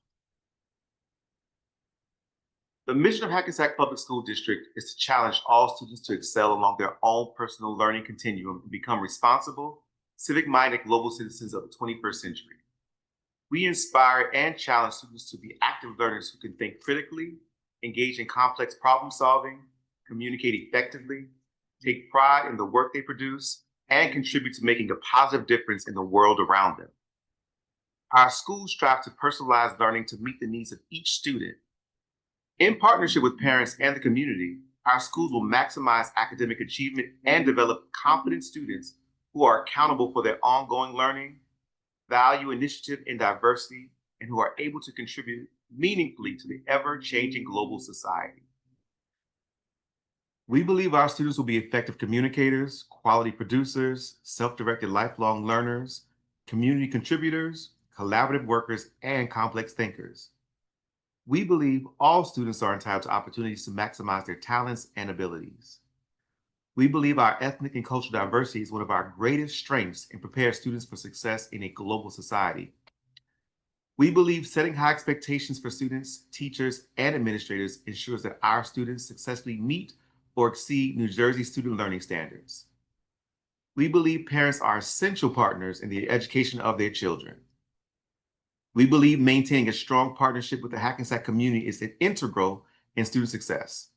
The mission of Hackensack Public School District is to challenge all students to excel along their own personal learning continuum and become responsible, civic-minded global citizens of the 21st century. We inspire and challenge students to be active learners who can think critically, engage in complex problem solving, communicate effectively, take pride in the work they produce, and contribute to making a positive difference in the world around them. Our schools strive to personalize learning to meet the needs of each student. In partnership with parents and the community, our schools will maximize academic achievement and develop confident students who are accountable for their ongoing learning, value initiative and diversity, and who are able to contribute meaningfully to the ever-changing global society. We believe our students will be effective communicators, quality producers, self-directed lifelong learners, community contributors, collaborative workers, and complex thinkers. We believe all students are entitled to opportunities to maximize their talents and abilities. We believe our ethnic and cultural diversity is one of our greatest strengths and prepares students for success in a global society. We believe setting high expectations for students, teachers, and administrators ensures that our students successfully meet or exceed New Jersey student learning standards. We believe parents are essential partners in the education of their children. We believe maintaining a strong partnership with the Hackensack community is integral in student success.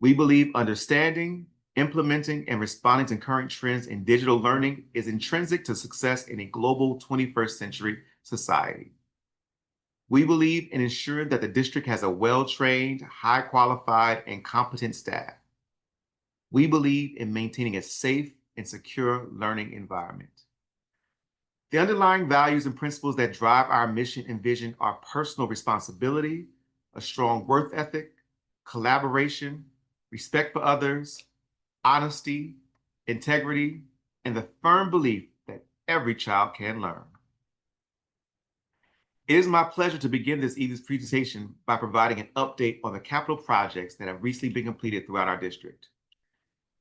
We believe understanding, implementing, and responding to current trends in digital learning is intrinsic to success in a global 21st century society. We believe in ensuring that the district has a well-trained, high-qualified, and competent staff. We believe in maintaining a safe and secure learning environment. The underlying values and principles that drive our mission and vision are personal responsibility, a strong work ethic, collaboration, respect for others, honesty, integrity, and the firm belief that every child can learn. It is my pleasure to begin this evening's presentation by providing an update on the capital projects that have recently been completed throughout our district.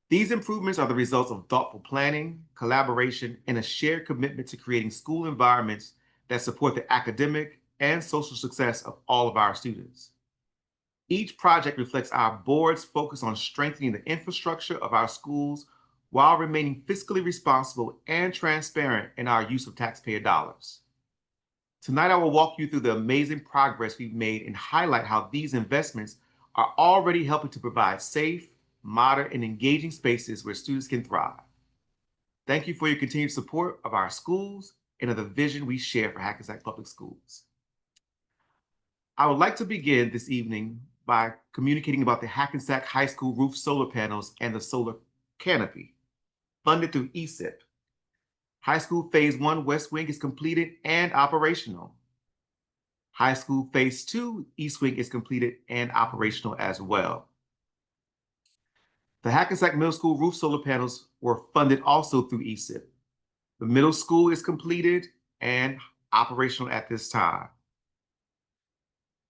These improvements are the results of thoughtful planning, collaboration, and a shared commitment to creating school environments that support the academic and social success of all of our students. Each project reflects our board's focus on strengthening the infrastructure of our schools while remaining fiscally responsible and transparent in our use of taxpayer dollars. Tonight, I will walk you through the amazing progress we've made and highlight how these investments are already helping to provide safe, modern, and engaging spaces where students can thrive. Thank you for your continued support of our schools and of the vision we share for Hackensack Public Schools. I would like to begin this evening by communicating about the Hackensack High School roof solar panels and the solar canopy, funded through ESIP. High School Phase 1 West Wing is completed and operational. High School Phase 2 East Wing is completed and operational as well. The Hackensack Middle School roof solar panels were funded also through ESIP. The middle school is completed and operational at this time.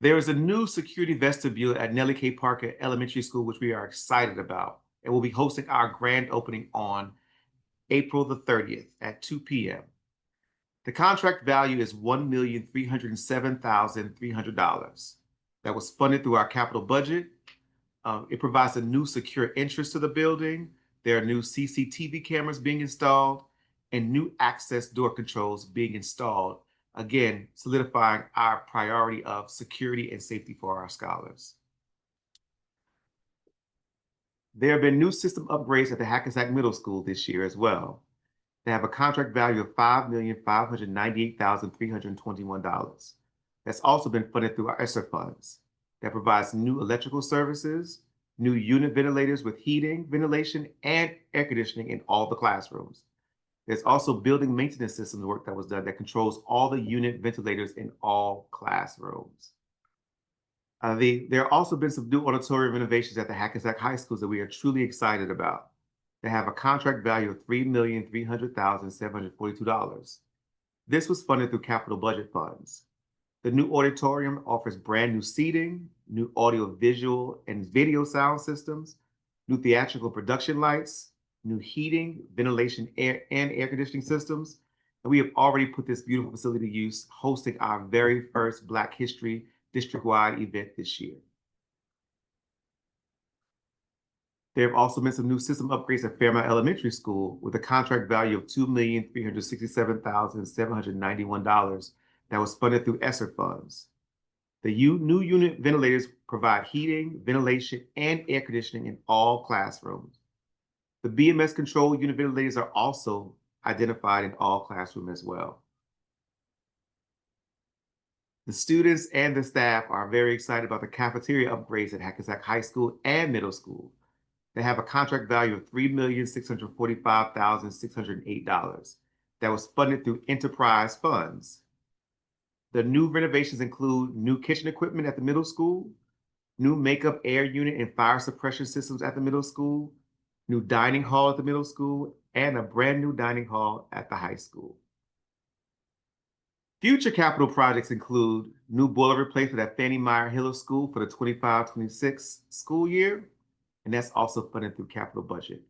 There is a new security vestibule at Nellie K. Parker Elementary School, which we are excited about, and we'll be hosting our grand opening on April the 30th at 2 p.m. The contract value is $1,307,300. That was funded through our capital budget. It provides a new secure entrance to the building. There are new CCTV cameras being installed and new access door controls being installed, again, solidifying our priority of security and safety for our scholars. There have been new system upgrades at the Hackensack Middle School this year as well. They have a contract value of $5,598,321. That's also been funded through our ESSER funds. That provides new electrical services, new unit ventilators with heating, ventilation, and air conditioning in all the classrooms. There's also building maintenance systems work that was done that controls all the unit ventilators in all classrooms. There have also been some new auditorium renovations at the Hackensack High Schools that we are truly excited about. They have a contract value of $3,300,742. This was funded through capital budget funds. The new auditorium offers brand new seating, new audio, visual, and video sound systems, new theatrical production lights, new heating, ventilation, and air conditioning systems. And we have already put this beautiful facility to use, hosting our very first Black History district-wide event this year. There have also been some new system upgrades at Fairmount Elementary School with a contract value of $2,367,791 that was funded through ESSER funds. The new unit ventilators provide heating, ventilation, and air conditioning in all classrooms. The BMS control unit ventilators are also identified in all classrooms as well. The students and the staff are very excited about the cafeteria upgrades at Hackensack High School and Middle School. They have a contract value of $3,645,608 that was funded through enterprise funds. The new renovations include new kitchen equipment at the middle school, new makeup air unit and fire suppression systems at the middle school, new dining hall at the middle school, and a brand new dining hall at the high school. Future capital projects include new boiler replacement at Fannie Meyer Hiller School for the 25-26 school year, and that's also funded through capital budget.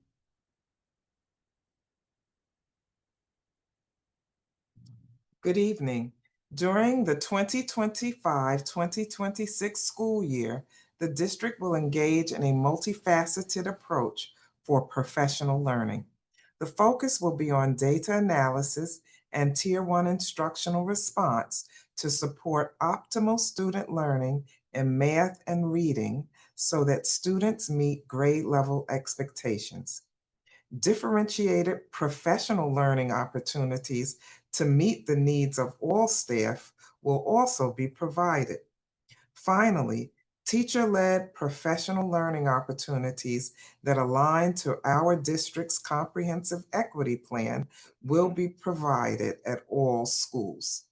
Good evening. During the 2025-2026 school year, the district will engage in a multifaceted approach for professional learning. The focus will be on data analysis and Tier 1 instructional response to support optimal student learning in math and reading so that students meet grade level expectations. Differentiated professional learning opportunities to meet the needs of all staff will also be provided. Finally, teacher-led professional learning opportunities that align to our district's comprehensive equity plan will be provided at all schools.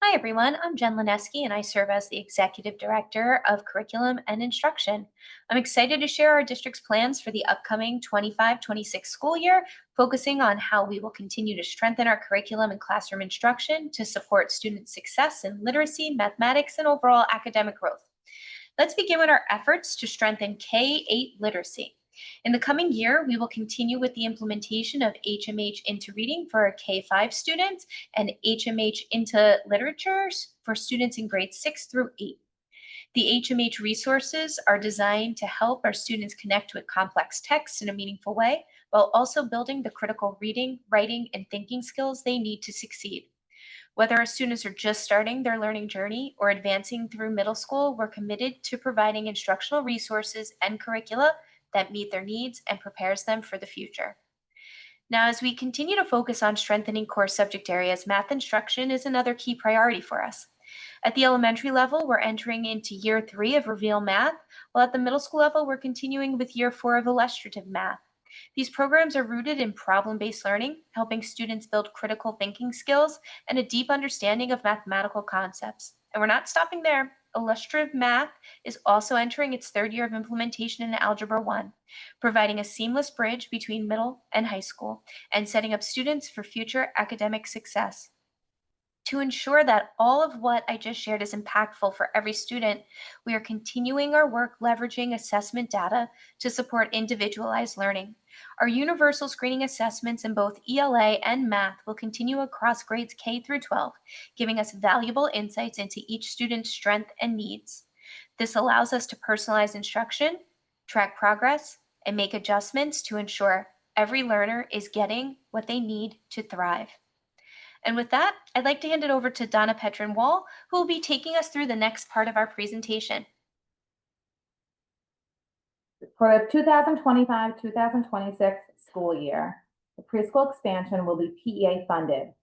Hi, everyone. I'm Jen Lineski, and I serve as the Executive Director of Curriculum and Instruction. I'm excited to share our district's plans for the upcoming 25-26 school year, focusing on how we will continue to strengthen our curriculum and classroom instruction to support student success in literacy, mathematics, and overall academic growth. Let's begin with our efforts to strengthen K-8 literacy. In the coming year, we will continue with the implementation of HMH into reading for our K-5 students and HMH into literatures for students in grades 6 through 8. The HMH resources are designed to help our students connect with complex texts in a meaningful way, while also building the critical reading, writing, and thinking skills they need to succeed. Whether our students are just starting their learning journey or advancing through middle school, we're committed to providing instructional resources and curricula that meet their needs and prepares them for the future. Now, as we continue to focus on strengthening core subject areas, math instruction is another key priority for us. At the elementary level, we're entering into year 3 of Reveal Math, while at the middle school level, we're continuing with year 4 of Illustrative Math. These programs are rooted in problem-based learning, helping students build critical thinking skills and a deep understanding of mathematical concepts. And we're not stopping there. Illustrative Math is also entering its 3rd year of implementation in Algebra 1, providing a seamless bridge between middle and high school and setting up students for future academic success. To ensure that all of what I just shared is impactful for every student, we are continuing our work leveraging assessment data to support individualized learning. Our universal screening assessments in both ELA and math will continue across grades K through 12, giving us valuable insights into each student's strength and needs. This allows us to personalize instruction, track progress, and make adjustments to ensure every learner is getting what they need to thrive. And with that, I'd like to hand it over to Donna Petrin-Wall, who will be taking us through the next part of our presentation. For the 2025-2026 school year, the preschool expansion will be PEA funded.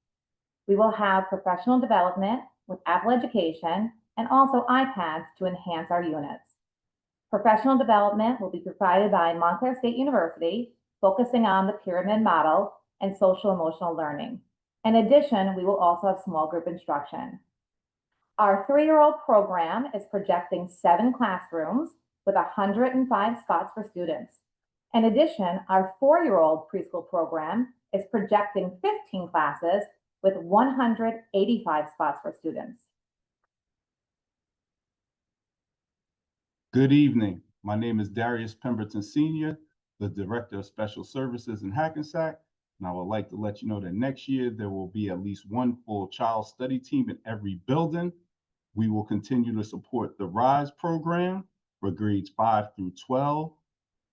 We will have professional development with Apple Education and also iPads to enhance our units. Professional development will be provided by Montclair State University, focusing on the pyramid model and social emotional learning. In addition, we will also have small group instruction. Our 3-year-old program is projecting 7 classrooms with 105 spots for students. In addition, our 4-year-old preschool program is projecting 15 classes with 185 spots for students. Good evening. My name is Darius Pemberton Sr., the Director of Special Services in Hackensack. And I would like to let you know that next year there will be at least 1 full child study team in every building. We will continue to support the RISE program for grades 5 through 12.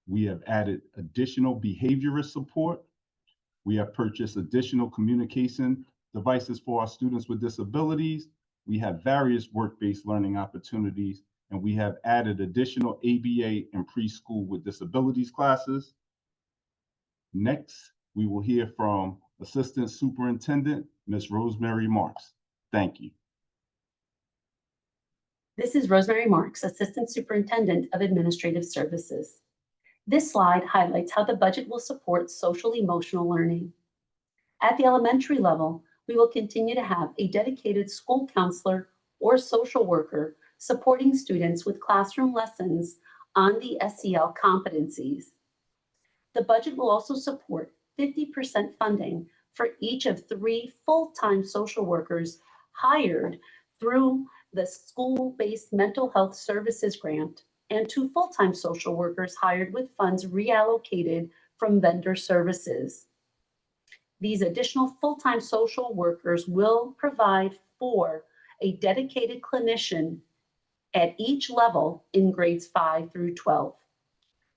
We have added additional behaviorist support. We have purchased additional communication devices for our students with disabilities. We have various work-based learning opportunities, and we have added additional ABA and preschool with disabilities classes. Next, we will hear from Assistant Superintendent, Ms. Rosemary Marks. Thank you. This is Rosemary Marks, Assistant Superintendent of Administrative Services. This slide highlights how the budget will support social emotional learning. At the elementary level, we will continue to have a dedicated school counselor or social worker supporting students with classroom lessons on the SEL competencies. The budget will also support 50% funding for each of 3 full-time social workers hired through the school-based mental health services grant and 2 full-time social workers hired with funds reallocated from vendor services. These additional full-time social workers will provide for a dedicated clinician at each level in grades 5 through 12.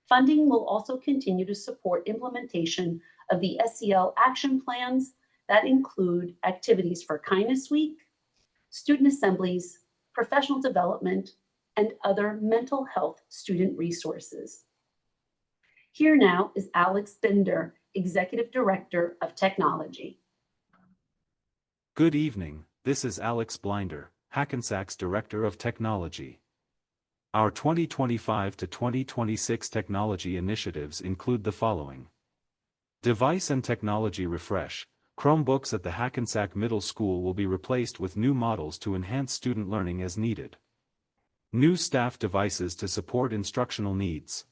Funding will also continue to support implementation of the SEL action plans that include activities for Kindness Week, student assemblies, professional development, and other mental health student resources. Here now is Alex Binder, Executive Director of Technology. Good evening, this is Alex Blinder, Hackensack's Director of Technology. Our 2025 to 2026 technology initiatives include the following. Device and technology refresh. Chromebooks at the Hackensack Middle School will be replaced with new models to enhance student learning as needed. New staff devices to support instructional needs.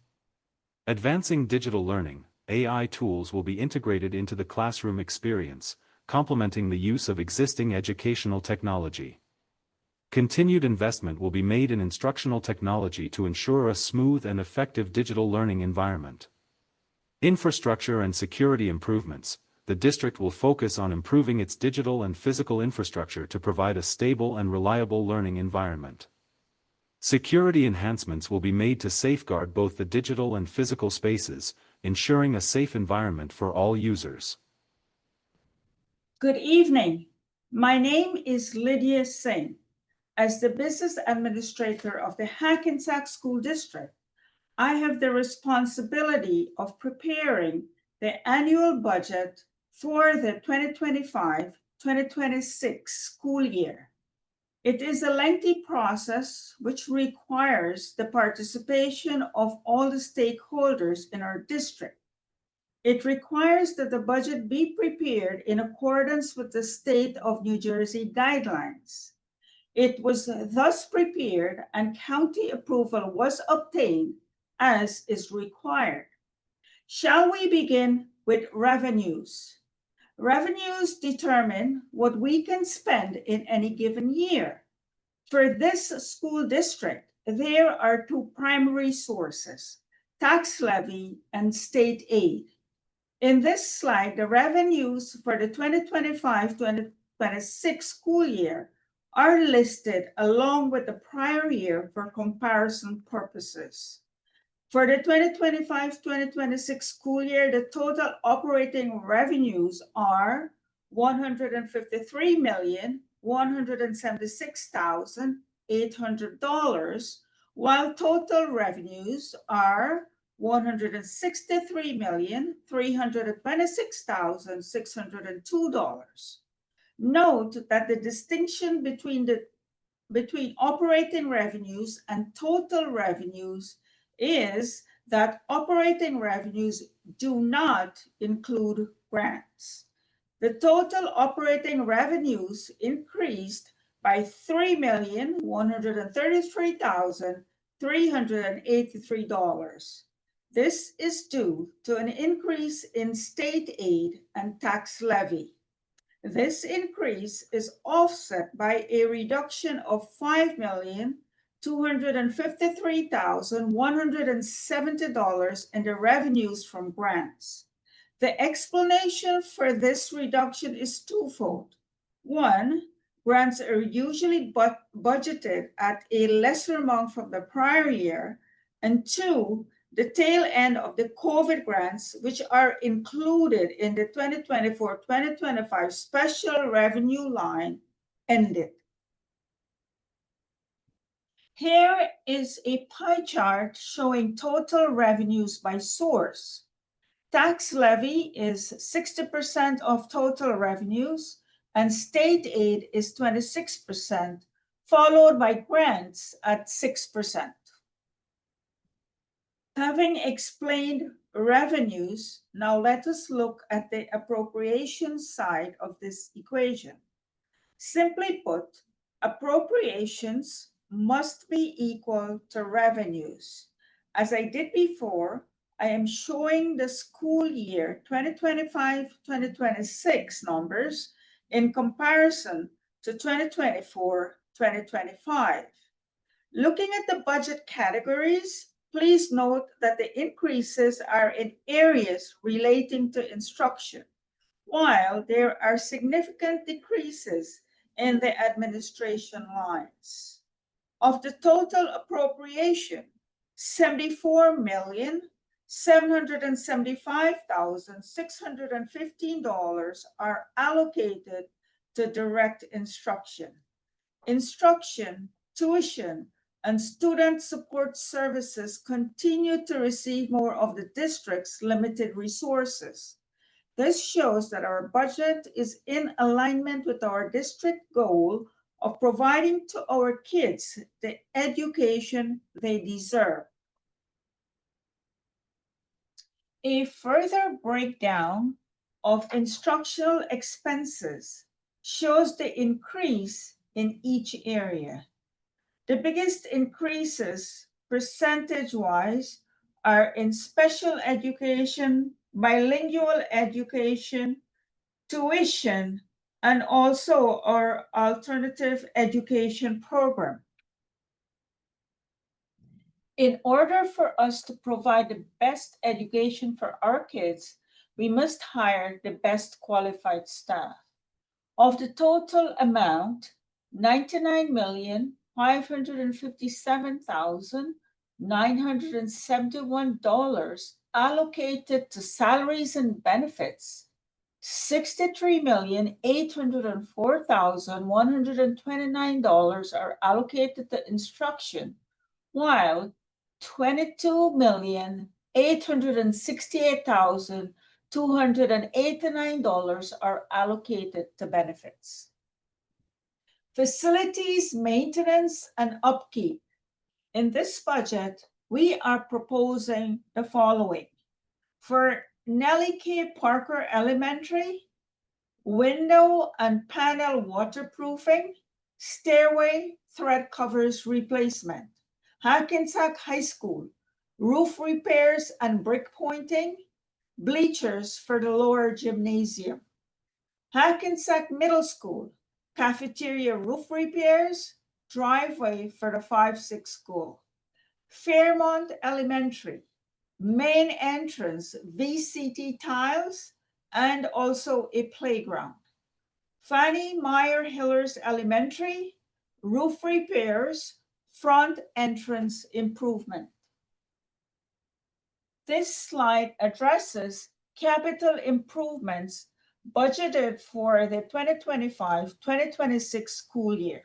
Advancing digital learning, AI tools will be integrated into the classroom experience, complementing the use of existing educational technology. Continued investment will be made in instructional technology to ensure a smooth and effective digital learning environment. Infrastructure and security improvements. The district will focus on improving its digital and physical infrastructure to provide a stable and reliable learning environment. Security enhancements will be made to safeguard both the digital and physical spaces, ensuring a safe environment for all users. Good evening. My name is Lydia Singh. As the business administrator of the Hackensack School District, I have the responsibility of preparing the annual budget for the 2025-2026 school year. It is a lengthy process which requires the participation of all the stakeholders in our district. It requires that the budget be prepared in accordance with the state of New Jersey guidelines. It was thus prepared and county approval was obtained as is required. Shall we begin with revenues? Revenues determine what we can spend in any given year. For this school district, there are two primary sources, tax levy and state aid. In this slide, the revenues for the 2025-2026 school year are listed along with the prior year for comparison purposes. For the 2025-2026 school year, the total operating revenues are $153,176,800, while total revenues are $163,326,602. Note that the distinction between operating revenues and total revenues is that operating revenues do not include grants. The total operating revenues increased by $3,133,383. This is due to an increase in state aid and tax levy. This increase is offset by a reduction of $5,253,170 in the revenues from grants. The explanation for this reduction is twofold. One, grants are usually budgeted at a lesser amount from the prior year. And two, the tail end of the COVID grants, which are included in the 2024-2025 special revenue line, ended. Here is a pie chart showing total revenues by source. Tax levy is 60% of total revenues, and state aid is 26%, followed by grants at 6%. Having explained revenues, now let us look at the appropriations side of this equation. Simply put, appropriations must be equal to revenues. As I did before, I am showing the school year 2025-2026 numbers in comparison to 2024-2025. Looking at the budget categories, please note that the increases are in areas relating to instruction, while there are significant decreases in the administration lines. Of the total appropriation, $74,775,615 are allocated to direct instruction. Instruction, tuition, and student support services continue to receive more of the district's limited resources. This shows that our budget is in alignment with our district goal of providing to our kids the education they deserve. A further breakdown of instructional expenses shows the increase in each area. The biggest increases percentage-wise are in special education, bilingual education, tuition, and also our alternative education program. In order for us to provide the best education for our kids, we must hire the best qualified staff. Of the total amount, $99,557,971 allocated to salaries and benefits, $63,804,129 are allocated to instruction, while $22,868,2 $289 are allocated to benefits. Facilities maintenance and upkeep. In this budget, we are proposing the following. For Nellie K. Parker Elementary, window and panel waterproofing, stairway thread covers replacement. Hackensack High School, roof repairs and brick pointing, bleachers for the lower gymnasium. Hackensack Middle School, cafeteria roof repairs, driveway for the 5-6 school. Fairmont Elementary, main entrance VCT tiles, and also a playground. Fannie Meyer Hillers Elementary, roof repairs, front entrance improvement. This slide addresses capital improvements budgeted for the 2025-2026 school year,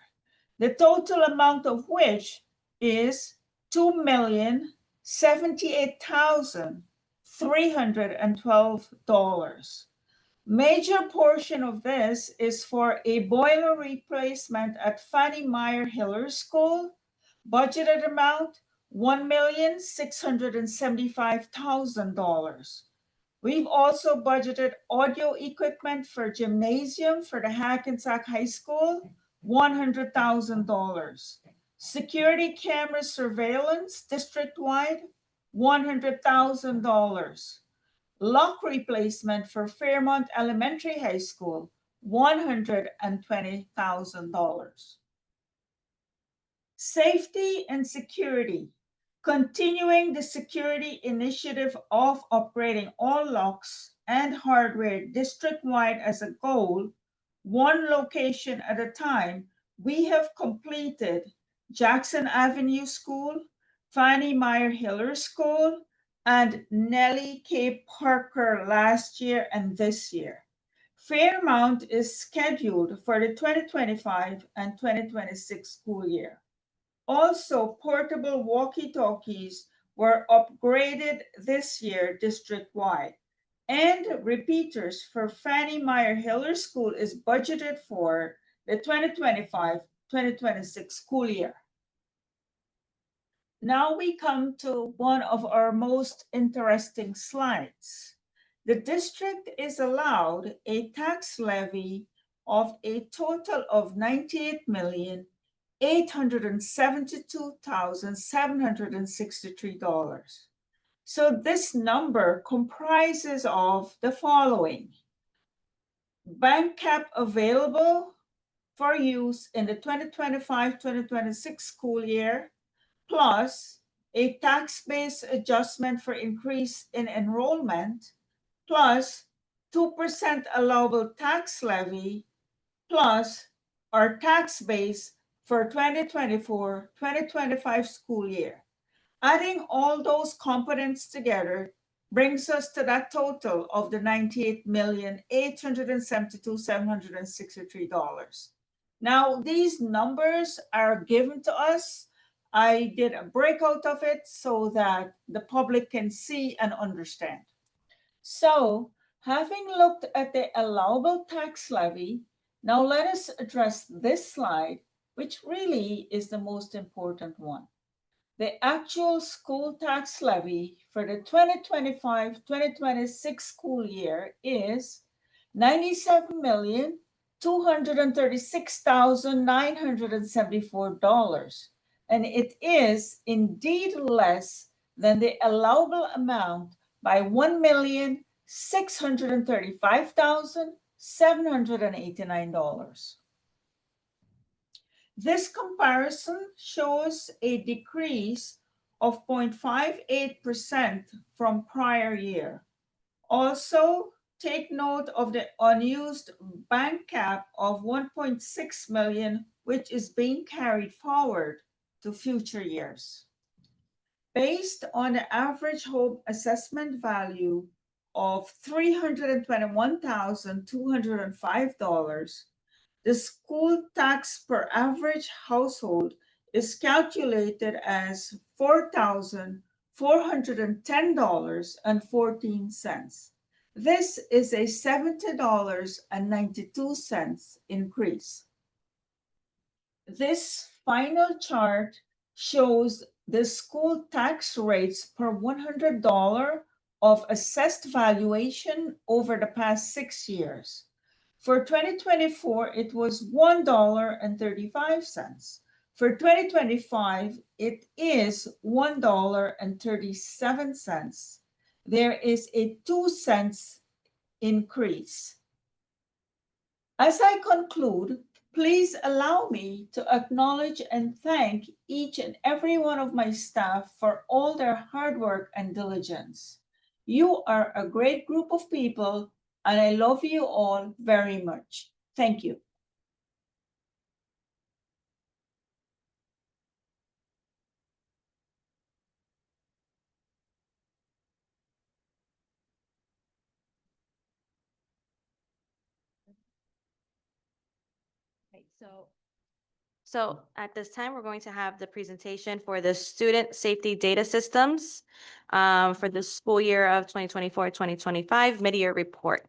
the total amount of which is $2,078,312. Major portion of this is for a boiler replacement at Fannie Meyer Hillers School, budgeted amount $1,675,000. We've also budgeted audio equipment for gymnasium for the Hackensack High School, $100,000. Security camera surveillance district-wide, $100,000. Lock replacement for Fairmont Elementary High School, $120,000. Safety and security. Continuing the security initiative of upgrading all locks and hardware district-wide as a goal, one location at a time, we have completed Jackson Avenue School, Fannie Meyer Hillers School, and Nellie K. Parker last year and this year. Fairmont is scheduled for the 2025 and 2026 school year. Also, portable walkie-talkies were upgraded this year district-wide, and repeaters for Fannie Meyer Hillers School is budgeted for the 2025-2026 school year. Now we come to one of our most interesting slides. The district is allowed a tax levy of a total of $98,872,763. So this number comprises of the following: bank cap available for use in the 2025-2026 school year, plus a tax base adjustment for increase in enrollment, plus 2% allowable tax levy, plus our tax base for 2024-2025 school year. Adding all those components together brings us to that total of the $98,872,763. Now, these numbers are given to us. I did a breakout of it so that the public can see and understand. So, having looked at the allowable tax levy, now let us address this slide, which really is the most important one. The actual school tax levy for the 2025-2026 school year is $97,236,974. And it is indeed less than the allowable amount by $1,635,789. This comparison shows a decrease of 0.58% from prior year. Also, take note of the unused bank cap of $1.6 million, which is being carried forward to future years. Based on the average home assessment value of $321,205, the school tax per average household is calculated as $4,410.14. This is a $70.92 increase. This final chart shows the school tax rates per $100 of assessed valuation over the past 6 years. For 2024, it was $1.35. For 2025, it is $1.37. There is a 2 cents increase. As I conclude, please allow me to acknowledge and thank each and every one of my staff for all their hard work and diligence. You are a great group of people, and I love you all very much. Thank you. Okay, so at this time, we're going to have the presentation for the Student Safety Data Systems for the school year of 2024-2025 mid-year report.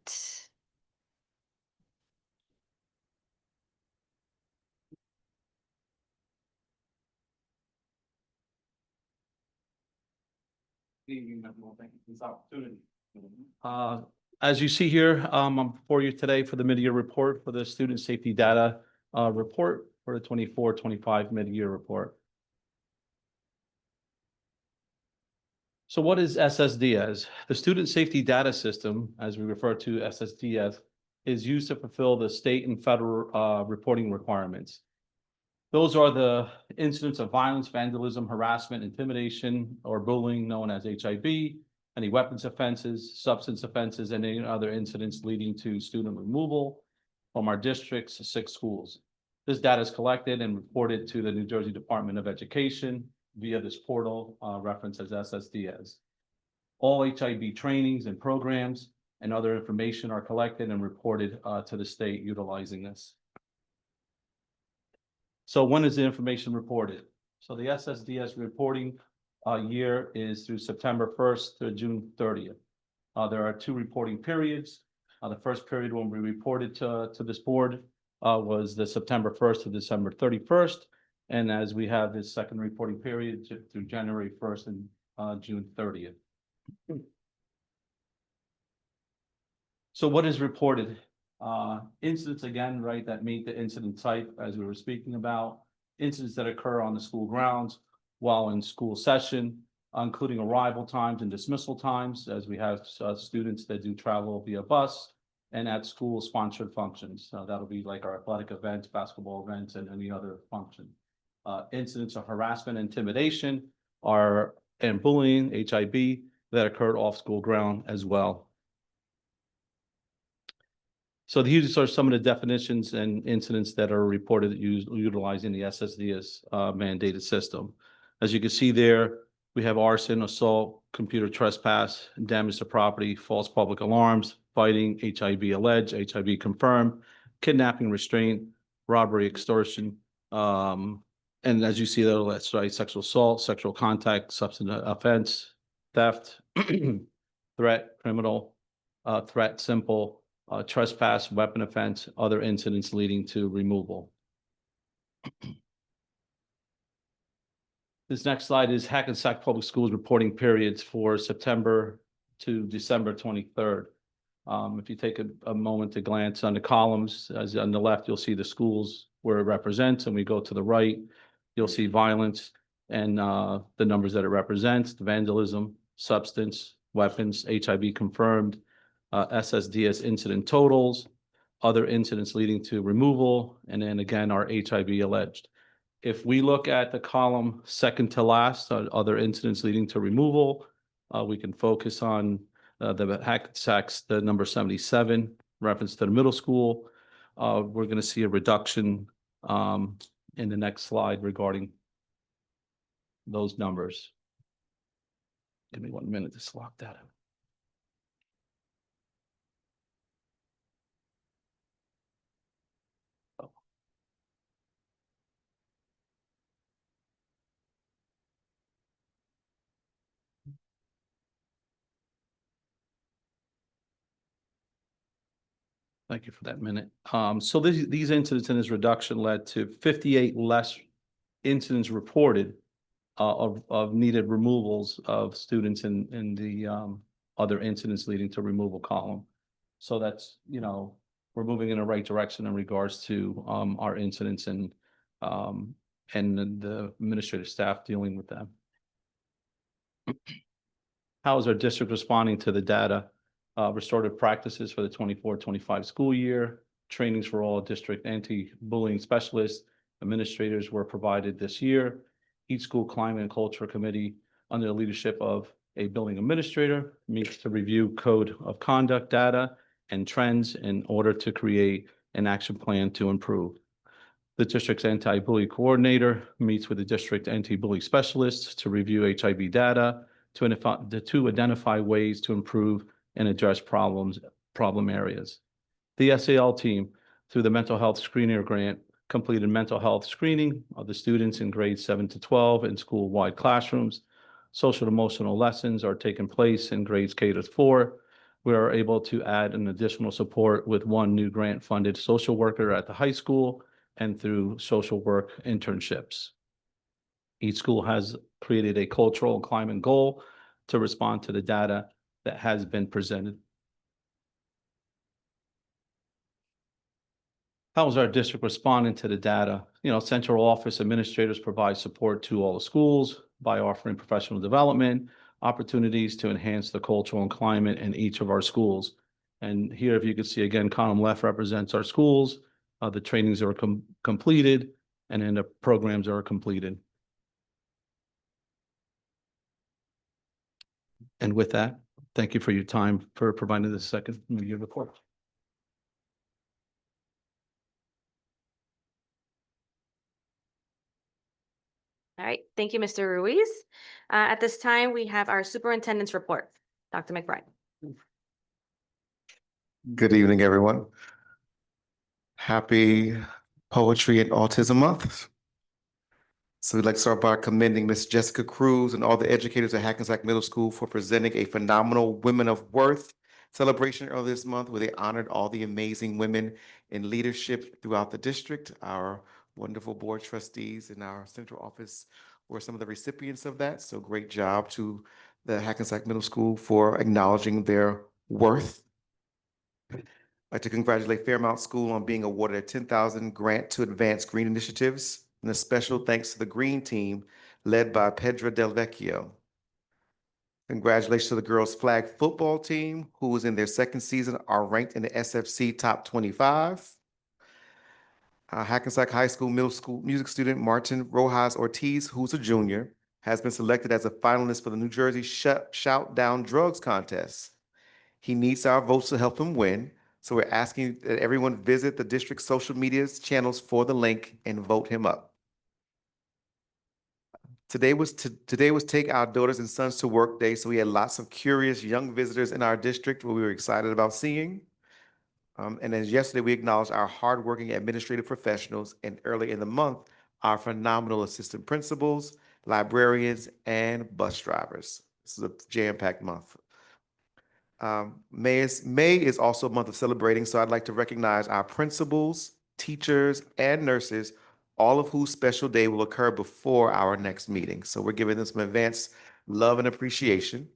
Evening, everyone. Thank you for this opportunity. As you see here, I'm before you today for the mid-year report for the Student Safety Data Report for the 24-25 mid-year report. So what is SSDS? The Student Safety Data System, as we refer to SSDS, is used to fulfill the state and federal reporting requirements. Those are the incidents of violence, vandalism, harassment, intimidation, or bullying known as HIB, any weapons offenses, substance offenses, and any other incidents leading to student removal from our district's 6 schools. This data is collected and reported to the New Jersey Department of Education via this portal referenced as SSDS. All HIB trainings and programs and other information are collected and reported to the state utilizing this. So when is the information reported? So the SSDS reporting year is through September 1st to June 30th. There are 2 reporting periods. The first period when we reported to this board was the September 1st to December 31st. And as we have this second reporting period through January 1st and June 30th. So what is reported? Incidents again, right, that meet the incident type as we were speaking about, incidents that occur on the school grounds while in school session, including arrival times and dismissal times, as we have students that do travel via bus and at school sponsored functions. That'll be like our athletic events, basketball events, and any other function. Incidents of harassment, intimidation, and bullying, HIB, that occurred off school ground as well. So these are some of the definitions and incidents that are reported utilizing the SSDS mandated system. As you can see there, we have arson, assault, computer trespass, damage to property, false public alarms, fighting, HIB alleged, HIB confirmed, kidnapping, restraint, robbery, extortion, and as you see there, that's right, sexual assault, sexual contact, substance offense, theft, threat, criminal, threat, simple, trespass, weapon offense, other incidents leading to removal. This next slide is Hackensack Public Schools reporting periods for September to December 23rd. If you take a moment to glance on the columns, as on the left, you'll see the schools where it represents, and we go to the right, you'll see violence and the numbers that it represents, the vandalism, substance, weapons, HIB confirmed, SSDS incident totals, other incidents leading to removal, and then again, our HIB alleged. If we look at the column second to last, other incidents leading to removal, we can focus on the Hackensacks, the number 77, reference to the middle school. We're going to see a reduction in the next slide regarding those numbers. Give me 1 minute to slot that out. Thank you for that minute. So these incidents and this reduction led to 58 less incidents reported of needed removals of students in the other incidents leading to removal column. So that's, we're moving in the right direction in regards to our incidents and the administrative staff dealing with them. How is our district responding to the data? Restorative practices for the 24-25 school year, trainings for all district anti-bullying specialists, administrators were provided this year. Each school climate and culture committee, under the leadership of a building administrator, meets to review code of conduct data and trends in order to create an action plan to improve. The district's anti-bully coordinator meets with the district anti-bully specialists to review HIV data, to identify ways to improve and address problem areas. The SAL team, through the mental health screener grant, completed mental health screening of the students in grades 7 to 12 in school-wide classrooms. Social and emotional lessons are taking place in grades K to 4. We are able to add an additional support with one new grant-funded social worker at the high school and through social work internships. Each school has created a cultural and climate goal to respond to the data that has been presented. How is our district responding to the data? Central office administrators provide support to all the schools by offering professional development, opportunities to enhance the cultural and climate in each of our schools. And here, if you can see again, column left represents our schools. The trainings are completed, and then the programs are completed. And with that, thank you for your time for providing this second media report. All right, thank you, Mr. Ruiz. At this time, we have our superintendent's report. Dr. McBride. Good evening, everyone. Happy Poetry and Autism Month. So we'd like to start by commending Miss Jessica Cruz and all the educators at Hackensack Middle School for presenting a phenomenal Women of Worth celebration earlier this month, where they honored all the amazing women in leadership throughout the district. Our wonderful board trustees in our central office were some of the recipients of that. So great job to the Hackensack Middle School for acknowledging their worth. I'd like to congratulate Fairmount School on being awarded a $10,000 grant to advance green initiatives, and a special thanks to the green team led by Pedra Del Vecchio. Congratulations to the girls flag football team, who is in their second season, are ranked in the SFC top 25. Hackensack High School Middle School music student Martin Rojas Ortiz, who's a junior, has been selected as a finalist for the New Jersey Shout Down Drugs contest. He needs our votes to help him win, so we're asking that everyone visit the district's social media channels for the link and vote him up. Today was Take Our Daughters and Sons to Work Day, so we had lots of curious young visitors in our district who we were excited about seeing. And then yesterday, we acknowledged our hardworking administrative professionals, and early in the month, our phenomenal assistant principals, librarians, and bus drivers. This is a jam-packed month. May is also a month of celebrating, so I'd like to recognize our principals, teachers, and nurses, all of whose special day will occur before our next meeting. So we're giving them some advance love and appreciation.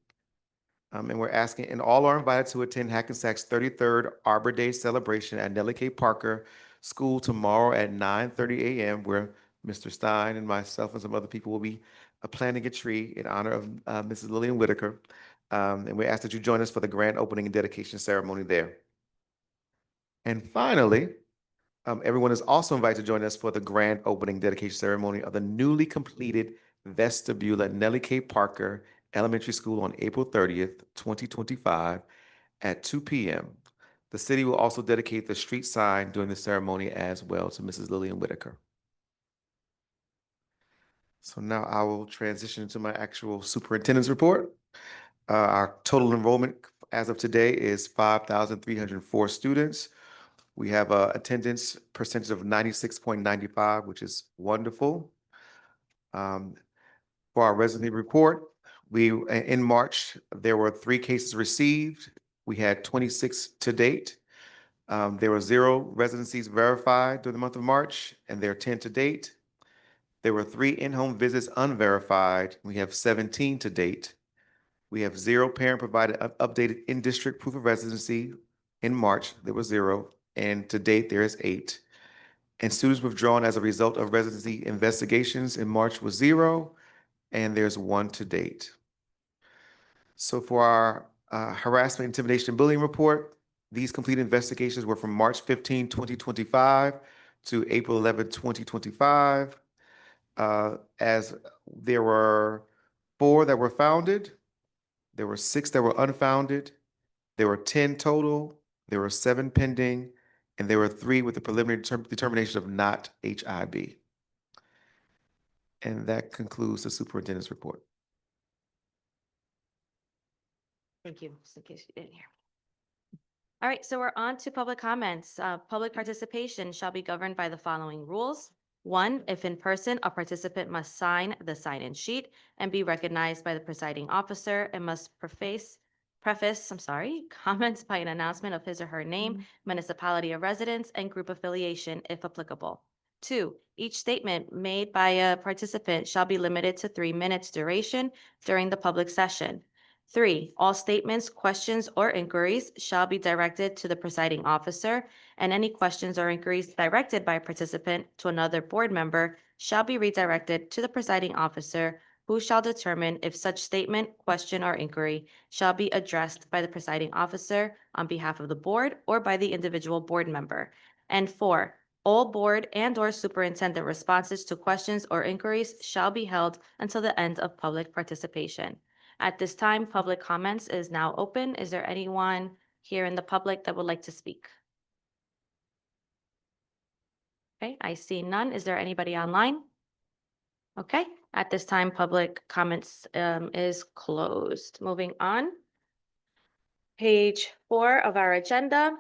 And we're asking, and all are invited to attend Hackensack's 33rd Arbor Day celebration at Nellie K. Parker School tomorrow at 9:30 a.m., where Mr. Stein and myself and some other people will be planting a tree in honor of Mrs. Lillian Whitaker. And we ask that you join us for the grand opening and dedication ceremony there. And finally, everyone is also invited to join us for the grand opening dedication ceremony of the newly completed vestibule at Nellie K. Parker Elementary School on April 30th, 2025 at 2 p.m. The city will also dedicate the street sign during the ceremony as well to Mrs. Lillian Whitaker. So now I will transition to my actual superintendent's report. Our total enrollment as of today is 5,304 students. We have a attendance percentage of 96.95, which is wonderful. For our resident report, in March, there were 3 cases received. We had 26 to date. There were 0 residencies verified during the month of March, and there are 10 to date. There were 3 in-home visits unverified. We have 17 to date. We have 0 parent-provided updated in-district proof of residency. In March, there was 0, and to date, there is 8. And students withdrawn as a result of residency investigations in March was 0, and there's 1 to date. So for our harassment, intimidation, and bullying report, these complete investigations were from March 15, 2025 to April 11, 2025. As there were 4 that were founded, there were 6 that were unfounded, there were 10 total, there were 7 pending, and there were 3 with the preliminary determination of not HIB. And that concludes the superintendent's report. Thank you, just in case you didn't hear. All right, so we're on to public comments. Public participation shall be governed by the following rules. 1, if in person, a participant must sign the sign-in sheet and be recognized by the presiding officer and must preface, comments by an announcement of his or her name, municipality of residence, and group affiliation, if applicable. 2, each statement made by a participant shall be limited to 3 minutes duration during the public session. 3, all statements, questions, or inquiries shall be directed to the presiding officer, and any questions or inquiries directed by a participant to another board member shall be redirected to the presiding officer, who shall determine if such statement, question, or inquiry shall be addressed by the presiding officer on behalf of the board or by the individual board member. And 4, all board and/or superintendent responses to questions or inquiries shall be held until the end of public participation. At this time, public comments is now open. Is there anyone here in the public that would like to speak? Okay, I see none. Is there anybody online? Okay, at this time, public comments is closed. Moving on. Page 4 of our agenda,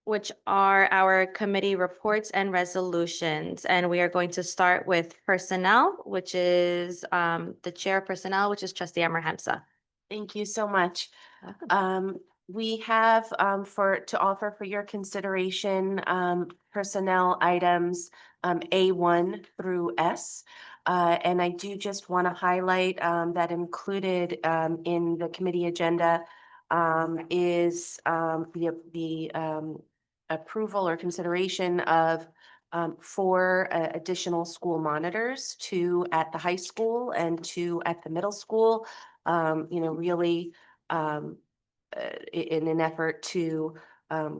which are our committee reports and resolutions. And we are going to start with personnel, which is the chair of personnel, which is Trustee Amber Hamza. Thank you so much. We have to offer for your consideration personnel items A1 through S. And I do just want to highlight that included in the committee agenda is the approval or consideration of 4 additional school monitors, 2 at the high school and 2 at the middle school. Really in an effort to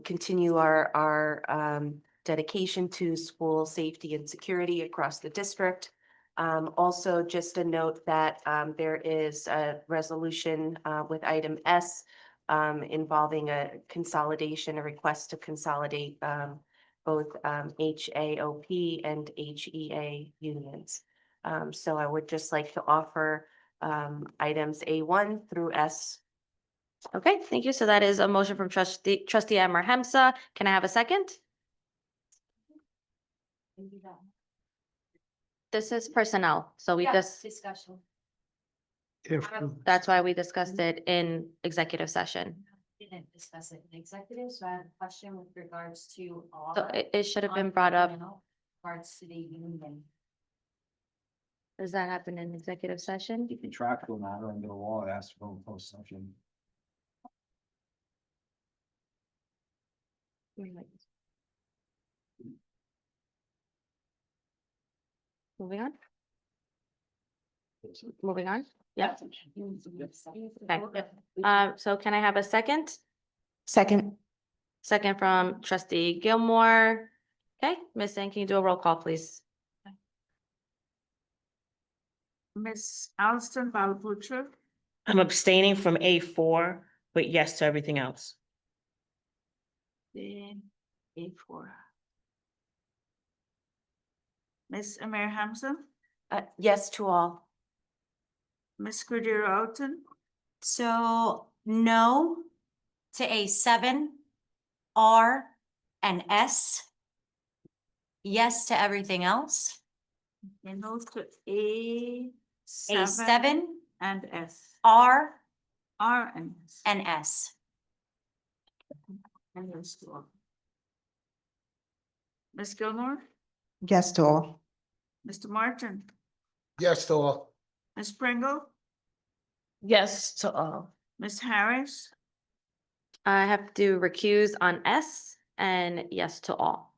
continue our dedication to school safety and security across the district. Also, just a note that there is a resolution with item S involving a request to consolidate both HAOP and HEA unions. So I would just like to offer items A1 through S. Okay, thank you. So that is a motion from Trustee Amber Hamza. Can I have a second? This is personnel, so we just, Discussion. that's why we discussed it in executive session. Didn't discuss it in executive, so I have a question with regards to. So it should have been brought up. Regards to the union. Does that happen in executive session? Contractual matter under the law, it has to go in closed session. Moving on? Moving on? Yep. Okay. So can I have a second? Second. Second from Trustee Gilmore. Okay, Ms. Zhang, can you do a roll call, please? Ms. Alston Balbutcher, I'm abstaining from A4, but yes to everything else. then A4. Ms. Amir Hamza, Yes to all. Ms. Cordero Alton, So no to A7, R, and S. Yes to everything else. and no to A7 A7, and S. R, R and S. and S. And yes to all. Ms. Gilmore, Yes to all. Mr. Martin, Yes to all. Ms. Pringle, Yes to all. Ms. Harris, I have to recuse on S and yes to all.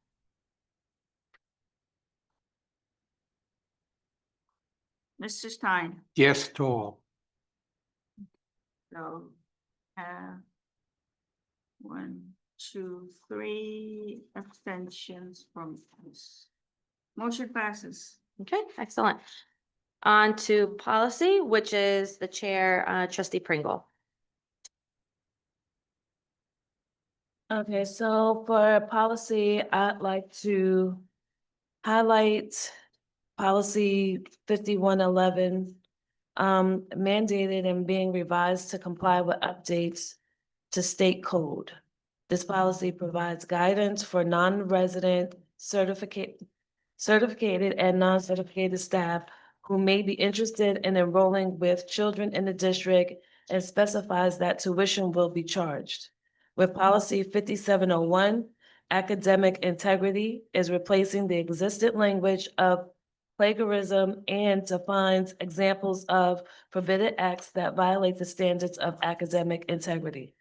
Mr. Stein. Yes to all. So, one, two, three abstentions from us. Motion passes. Okay, excellent. On to policy, which is the chair, trustee Pringle. Okay, so for policy, I'd like to highlight policy 5111, mandated and being revised to comply with updates to state code. This policy provides guidance for non-resident certificated and non-certificated staff who may be interested in enrolling with children in the district and specifies that tuition will be charged. With policy 5701, academic integrity is replacing the existing language of plagiarism and defines examples of forbidden acts that violate the standards of academic integrity.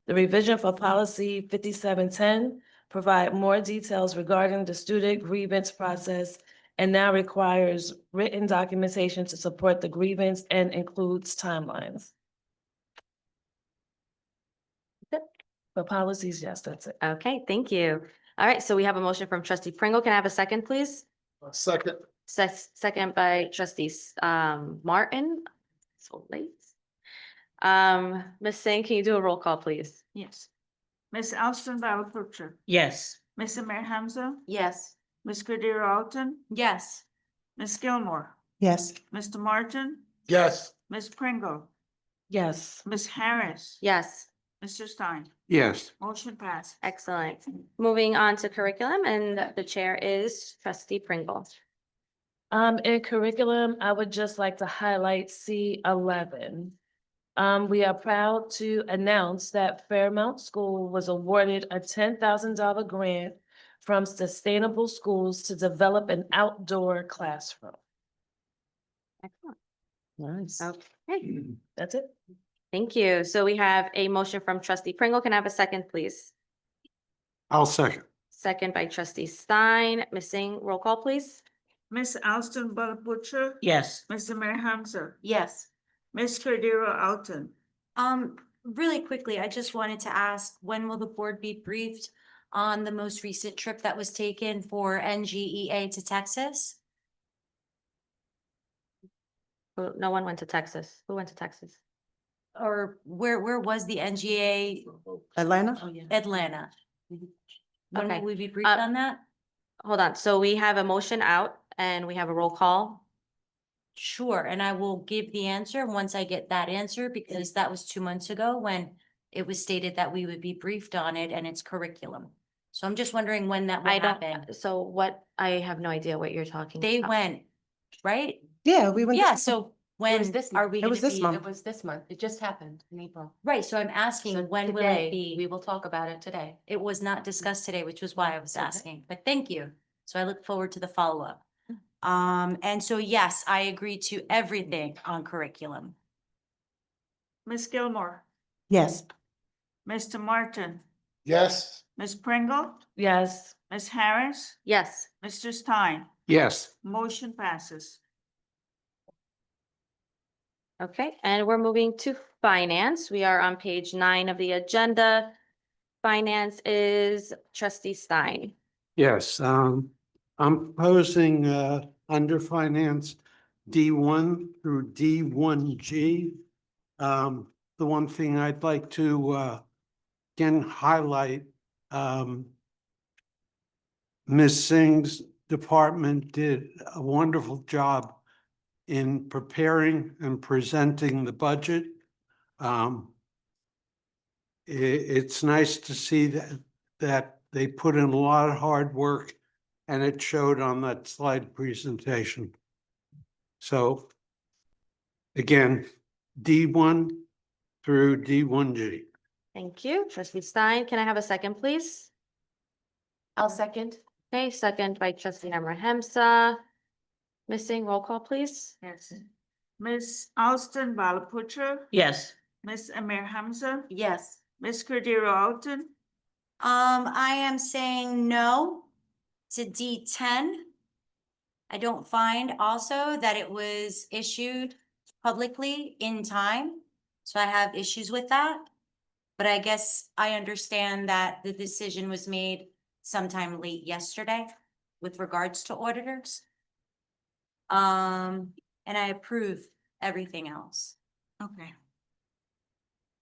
The revision for policy 5710 provide more details regarding the student grievance process and now requires written documentation to support the grievance and includes timelines. For policies, yes, that's it. Okay, thank you. All right, so we have a motion from trustee Pringle. Can I have a second, please? Second. Second by trustees, Martin. So late. Ms. Singh, can you do a roll call, please? Yes. Ms. Alston Bella Butcher, Yes. Ms. Amir Hamza, Yes. Ms. Cordero Alton, Yes. Ms. Gilmore, Yes. Mr. Martin, Yes. Ms. Pringle, Yes. Ms. Harris, Yes. Mr. Stein. Yes. Motion passed. Excellent. Moving on to curriculum, and the chair is trustee Pringle. In curriculum, I would just like to highlight C11. We are proud to announce that Fairmount School was awarded a $10,000 grant from Sustainable Schools to develop an outdoor classroom. Excellent. Nice. Okay, That's it. thank you. So we have a motion from trustee Pringle. Can I have a second, please? I'll second. Second by trustee Stein. Ms. Singh, roll call, please. Ms. Alston Bella Butcher, Yes. Ms. Amir Hamza, Yes. Ms. Cordero Alton, Really quickly, I just wanted to ask, when will the board be briefed on the most recent trip that was taken for NGEA to Texas? No one went to Texas. Who went to Texas? Or where was the NGA? Atlanta? Atlanta. When Okay. will we be briefed on that? Hold on. So we have a motion out and we have a roll call. Sure, and I will give the answer once I get that answer, because that was 2 months ago when it was stated that we would be briefed on it and its curriculum. So I'm just wondering when that will I happen. don't, so what, I have no idea what you're talking about. They went, right? Yeah, we went. Yeah, so when this are we It gonna was this be? month. It was this month. It just happened in April. Right, so I'm asking, So when will today, it be? We will talk about it today. It was not discussed today, which was why I was Okay. asking, but thank you. So I look forward to the follow-up. And so, yes, I agree to everything on curriculum. Ms. Gilmore, Yes. Mr. Martin, Yes. Ms. Pringle, Yes. Ms. Harris, Yes. Mr. Stein. Yes. Motion passes. Okay, and we're moving to finance. We are on page 9 of the agenda. Finance is trustee Stein. Yes, I'm proposing, under finance, D1 through D1G. The one thing I'd like to, again, highlight, Ms. Singh's department did a wonderful job in preparing and presenting the budget. It's nice to see that they put in a lot of hard work and it showed on that slide presentation. So again, D1 through D1G. Thank you. Trustee Stein, can I have a second, please? I'll second. Okay, second by trustee Member Hemsa. Missing roll call, please? Yes. Ms. Alston Balaputra, Yes. Ms. Amir Hamza, Yes. Ms. Cordero Alton, I am saying no to D10. I don't find also that it was issued publicly in time, so I have issues with that. But I guess I understand that the decision was made sometime late yesterday with regards to auditors. And I approve everything else. okay.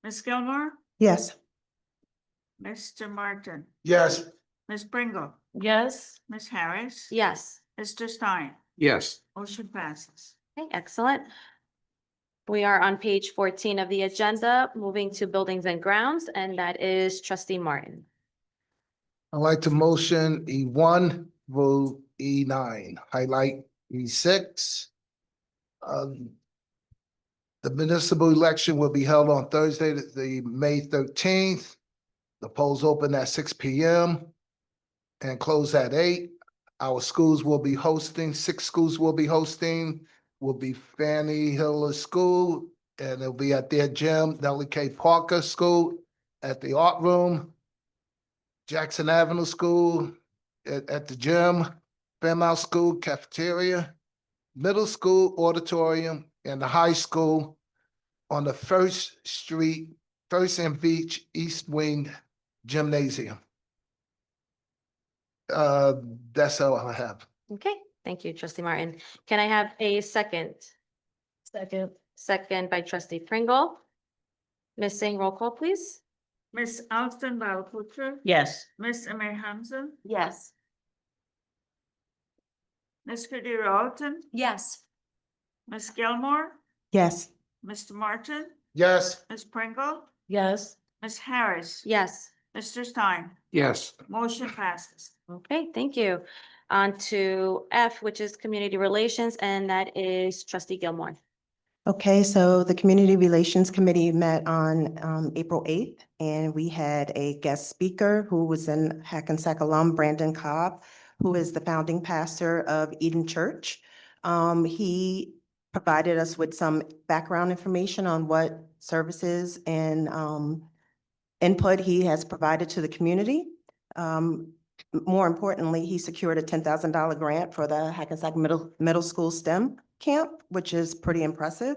Ms. Gilmore, Yes. Mr. Martin, Yes. Ms. Pringle, Yes. Ms. Harris. Yes. Mr. Stein, Yes. motion passes. Okay, excellent. We are on page 14 of the agenda, moving to buildings and grounds, and that is trustee Martin. I'd like to motion E1, vote E9, highlight E6. The municipal election will be held on Thursday, the May 13th. The polls open at 6 p.m. and close at 8. Our schools will be hosting, 6 schools will be hosting, will be Fannie Hiller School, and it'll be at their gym, Nellie K. Parker School at the art room, Jackson Avenue School at the gym, Fairmount School cafeteria, middle school auditorium, and the high school on the First Street, First and Beach East Wing Gymnasium. That's all I have. Okay, thank you, trustee Martin. Can I have a second? Second. Second by trustee Pringle. Missing roll call, please? Ms. Alston Balaputra, Yes. Ms. Amir Hamza, Yes. Ms. Cordero Alton, Yes. Ms. Gilmore, Yes. Mr. Martin, Yes. Ms. Pringle, Yes. Ms. Harris. Yes. Mr. Stein, Yes. motion passes. Okay, thank you. On to F, which is community relations, and that is trustee Gilmore. Okay, so the Community Relations Committee met on April 8th, and we had a guest speaker who was an Hackensack alum, Brandon Cobb, who is the founding pastor of Eden Church. He provided us with some background information on what services and input he has provided to the community. More importantly, he secured a $10,000 grant for the Hackensack Middle School STEM camp, which is pretty impressive.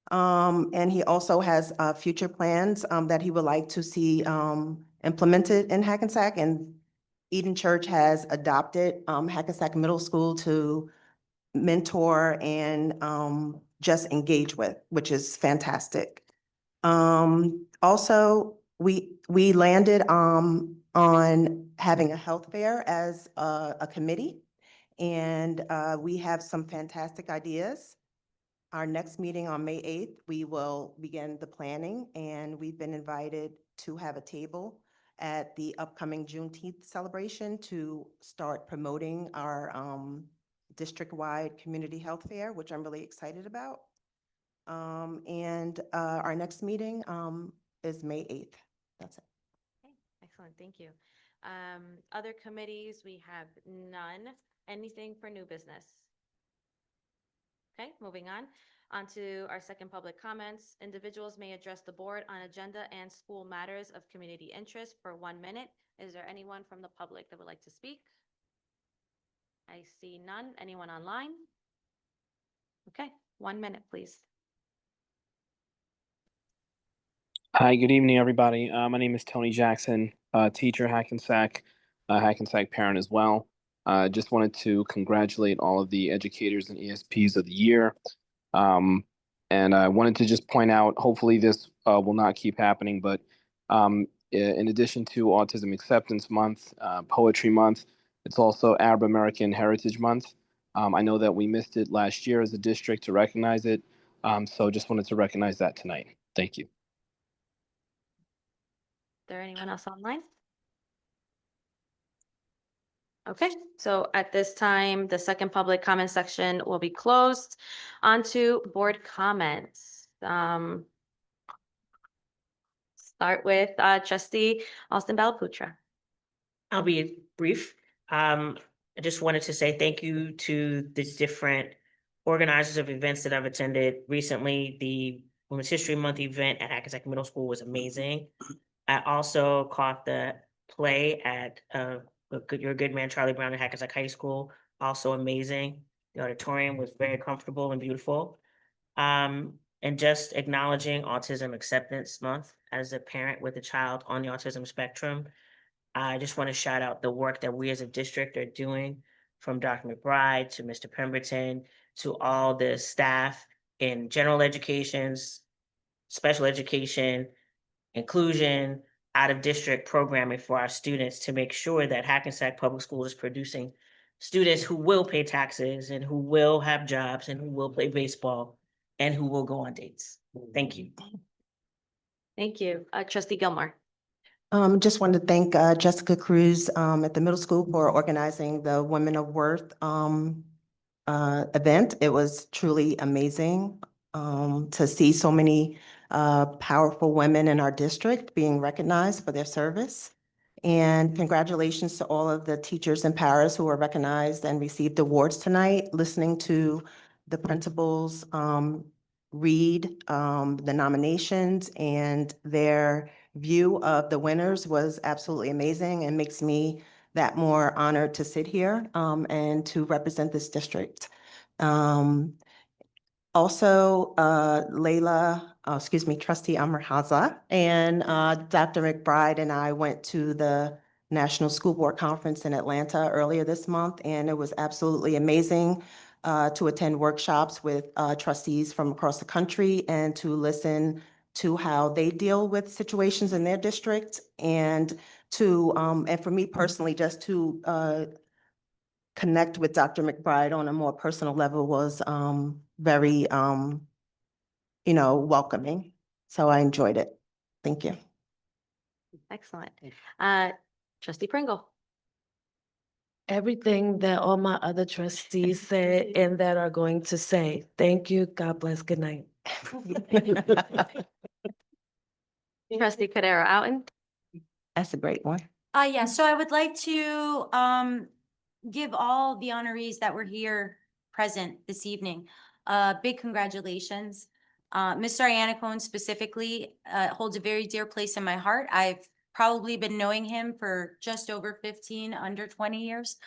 And he also has future plans that he would like to see implemented in Hackensack. And Eden Church has adopted Hackensack Middle School to mentor and just engage with, which is fantastic. Also, we landed on having a health fair as a committee, and we have some fantastic ideas. Our next meeting on May 8th, we will begin the planning, and we've been invited to have a table at the upcoming Juneteenth celebration to start promoting our district-wide community health fair, which I'm really excited about. And our next meeting is May 8th. That's it. Okay, excellent, thank you. Other committees, we have none. Anything for new business? Okay, moving on. On to our second public comments. Individuals may address the board on agenda and school matters of community interest for 1 minute. Is there anyone from the public that would like to speak? I see none. Anyone online? Okay, 1 minute, please. Hi, good evening, everybody. My name is Tony Jackson, teacher, Hackensack, Hackensack parent as well. Just wanted to congratulate all of the educators and ESPs of the year. And I wanted to just point out, hopefully this will not keep happening, but in addition to Autism Acceptance Month, Poetry Month, it's also Arab American Heritage Month. I know that we missed it last year as a district to recognize it, so just wanted to recognize that tonight. Thank you. Is there anyone else online? Okay, so at this time, the second public comment section will be closed. On to board comments. Start with trustee Austin Balaputra. I'll be brief. I just wanted to say thank you to the different organizers of events that I've attended recently. The Women's History Month event at Hackensack Middle School was amazing. I also caught the play at Your Good Man Charlie Brown at Hackensack High School, also amazing. The auditorium was very comfortable and beautiful. And just acknowledging Autism Acceptance Month as a parent with a child on the autism spectrum. I just want to shout out the work that we as a district are doing, from Dr. McBride to Mr. Pemberton to all the staff in general educations, special education, inclusion, out of district programming for our students to make sure that Hackensack Public Schools is producing students who will pay taxes and who will have jobs and who will play baseball and who will go on dates. Thank you. Thank you. Trustee Gilmore. Just wanted to thank Jessica Cruz at the middle school for organizing the Women of Worth event. It was truly amazing to see so many powerful women in our district being recognized for their service. And congratulations to all of the teachers and paras who were recognized and received awards tonight. Listening to the principals read the nominations and their view of the winners was absolutely amazing and makes me that more honored to sit here and to represent this district. Also, Trustee Amr Haza and Dr. McBride and I went to the National School Board Conference in Atlanta earlier this month, and it was absolutely amazing to attend workshops with trustees from across the country and to listen to how they deal with situations in their district, and to and for me personally, just to connect with Dr. McBride on a more personal level was very welcoming. So I enjoyed it. Thank you. Excellent. Trustee Pringle. Everything that all my other trustees said and that are going to say. Thank you. God bless. Good night. Trustee Cadero Outen. That's a great one. Yeah, so I would like to give all the honorees that were here present this evening big congratulations. Ms. Ariana specifically holds a very dear place in my heart. I've probably been knowing him for just over 15, under 20 years.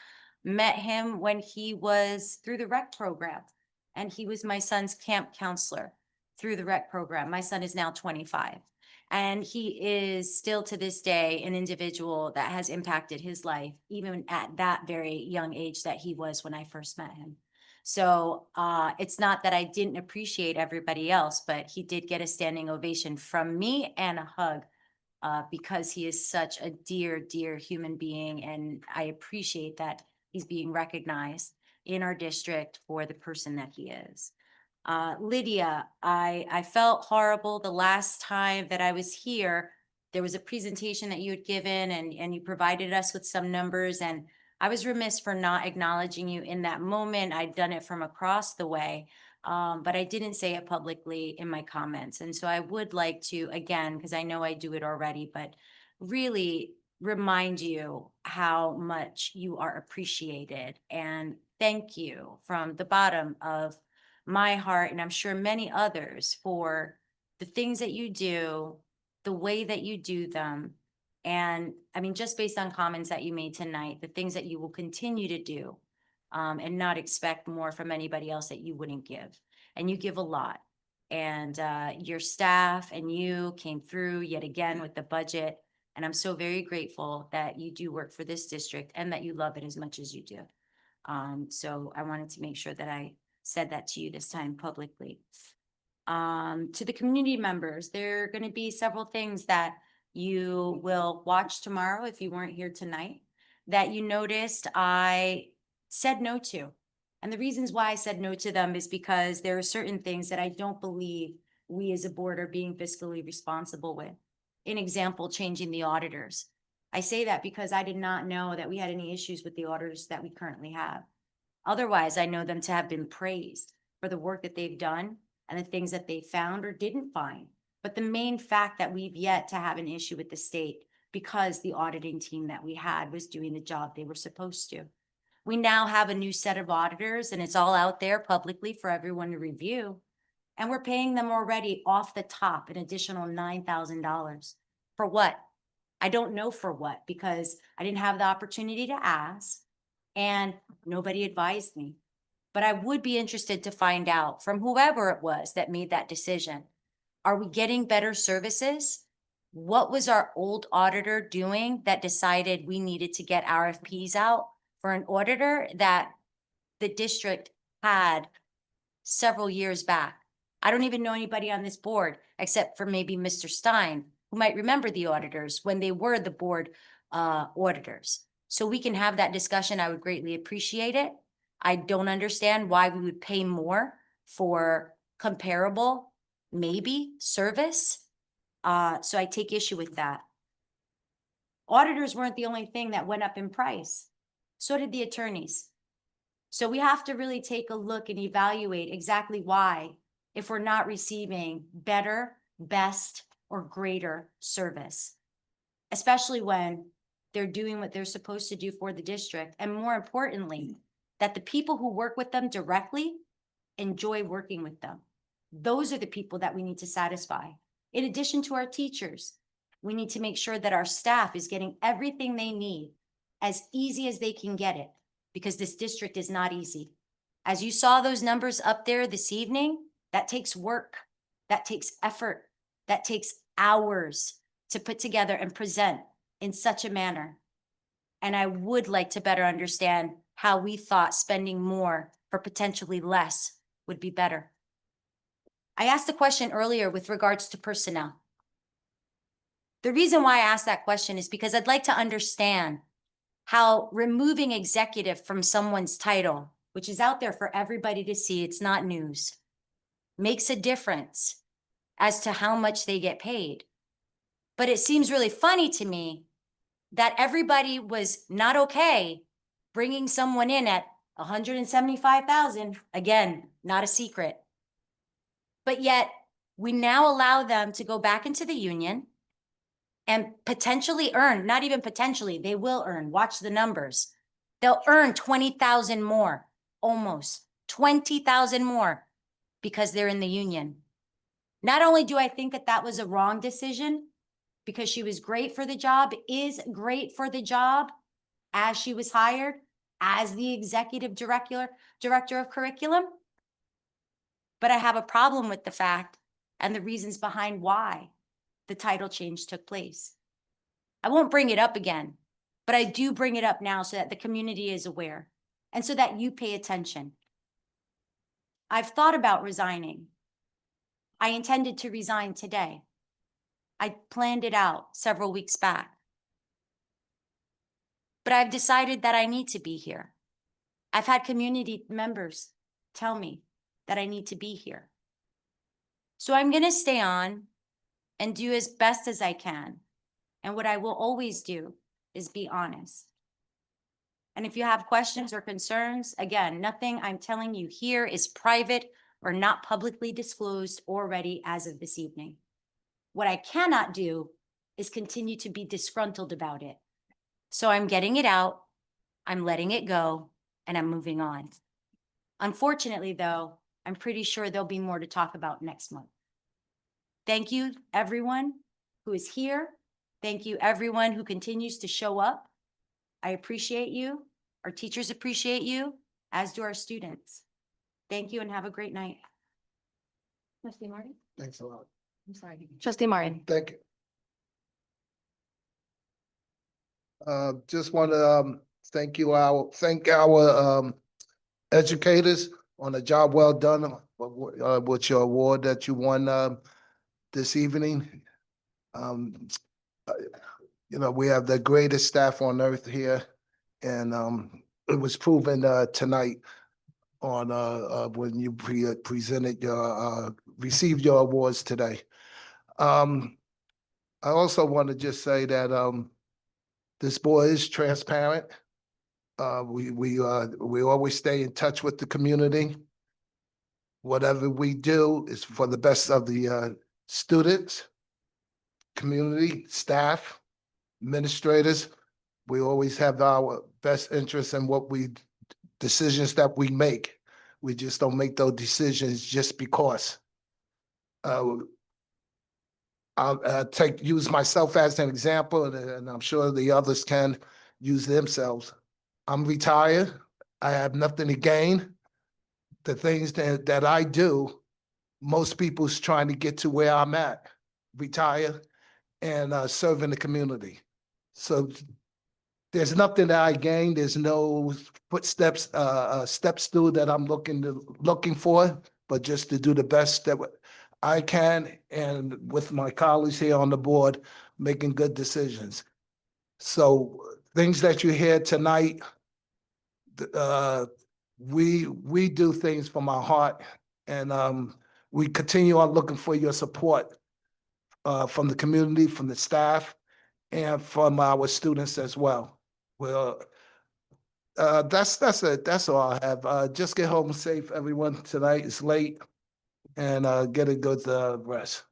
Met him when he was through the rec program, and he was my son's camp counselor through the rec program. My son is now 25. And he is still to this day an individual that has impacted his life, even at that very young age that he was when I first met him. So it's not that I didn't appreciate everybody else, but he did get a standing ovation from me and a hug because he is such a dear, dear human being. And I appreciate that he's being recognized in our district for the person that he is. Lydia, I felt horrible the last time that I was here. There was a presentation that you had given and you provided us with some numbers, and I was remiss for not acknowledging you in that moment. I'd done it from across the way, but I didn't say it publicly in my comments. And so I would like to, again, because I know I do it already, but really remind you how much you are appreciated. And thank you from the bottom of my heart, and I'm sure many others, for the things that you do, the way that you do them. And I mean, just based on comments that you made tonight, the things that you will continue to do and not expect more from anybody else that you wouldn't give. And you give a lot. And your staff and you came through yet again with the budget. And I'm so very grateful that you do work for this district and that you love it as much as you do. So I wanted to make sure that I said that to you this time publicly. To the community members, there are going to be several things that you will watch tomorrow if you weren't here tonight that you noticed I said no to. And the reasons why I said no to them is because there are certain things that I don't believe we as a board are being fiscally responsible with. An example, changing the auditors. I say that because I did not know that we had any issues with the auditors that we currently have. Otherwise, I know them to have been praised for the work that they've done and the things that they found or didn't find But the main fact that we've yet to have an issue with the state because the auditing team that we had was doing the job they were supposed to. We now have a new set of auditors and it's all out there publicly for everyone to review. And we're paying them already off the top an additional $9,000. For what? I don't know for what, because I didn't have the opportunity to ask and nobody advised me. But I would be interested to find out from whoever it was that made that decision. Are we getting better services? What was our old auditor doing that decided we needed to get RFPs out for an auditor that the district had several years back? I don't even know anybody on this board except for maybe Mr. Stein, who might remember the auditors when they were the board auditors. So we can have that discussion. I would greatly appreciate it. I don't understand why we would pay more for comparable, maybe, service. So I take issue with that. Auditors weren't the only thing that went up in price. So did the attorneys. So we have to really take a look and evaluate exactly why, if we're not receiving better, best, or greater service, especially when they're doing what they're supposed to do for the district. And more importantly, that the people who work with them directly enjoy working with them. Those are the people that we need to satisfy. In addition to our teachers, we need to make sure that our staff is getting everything they need as easy as they can get it, because this district is not easy. As you saw those numbers up there this evening, that takes work, that takes effort, that takes hours to put together and present in such a manner. And I would like to better understand how we thought spending more for potentially less would be better. I asked a question earlier with regards to personnel. The reason why I asked that question is because I'd like to understand how removing executive from someone's title, which is out there for everybody to see, it's not news, makes a difference as to how much they get paid. But it seems really funny to me that everybody was not okay bringing someone in at $175,000, again, not a secret. But yet we now allow them to go back into the union and potentially earn, not even potentially, they will earn, watch the numbers. They'll earn 20,000 more, almost 20,000 more because they're in the union. Not only do I think that that was a wrong decision because she was great for the job, is great for the job as she was hired as the executive director of curriculum. But I have a problem with the fact and the reasons behind why the title change took place. I won't bring it up again, but I do bring it up now so that the community is aware and so that you pay attention. I've thought about resigning. I intended to resign today. I planned it out several weeks back. But I've decided that I need to be here. I've had community members tell me that I need to be here. So I'm going to stay on and do as best as I can. And what I will always do is be honest. And if you have questions or concerns, again, nothing I'm telling you here is private or not publicly disclosed already as of this evening. What I cannot do is continue to be disgruntled about it. So I'm getting it out, I'm letting it go, and I'm moving on. Unfortunately, though, I'm pretty sure there'll be more to talk about next month. Thank you, everyone who is here. Thank you, everyone who continues to show up. I appreciate you. Our teachers appreciate you, as do our students. Thank you and have a great night. Trustee Martin? Thanks a lot. I'm sorry. Trustee Martin. Thank you. Just want to thank our educators on a job well done with your award that you won this evening. You know, we have the greatest staff on earth here, and it was proven tonight on when you presented your received your awards today. I also want to just say that this board is transparent. We always stay in touch with the community. Whatever we do is for the best of the students, community, staff, administrators. We always have our best interests in decisions that we make. We just don't make those decisions just because. I'll use myself as an example, and I'm sure the others can use themselves. I'm retired. I have nothing to gain. The things that I do, most people's trying to get to where I'm at, retire and serve in the community. So there's nothing that I gain. There's no footsteps, step stool that I'm looking for, but just to do the best that I can, and with my colleagues here on the board, making good decisions. So things that you hear tonight, we do things from our heart, and we continue on looking for your support from the community, from the staff, and from our students as well. Well, that's it. That's all I have. Just get home safe, everyone. Tonight it's late, and get a good rest.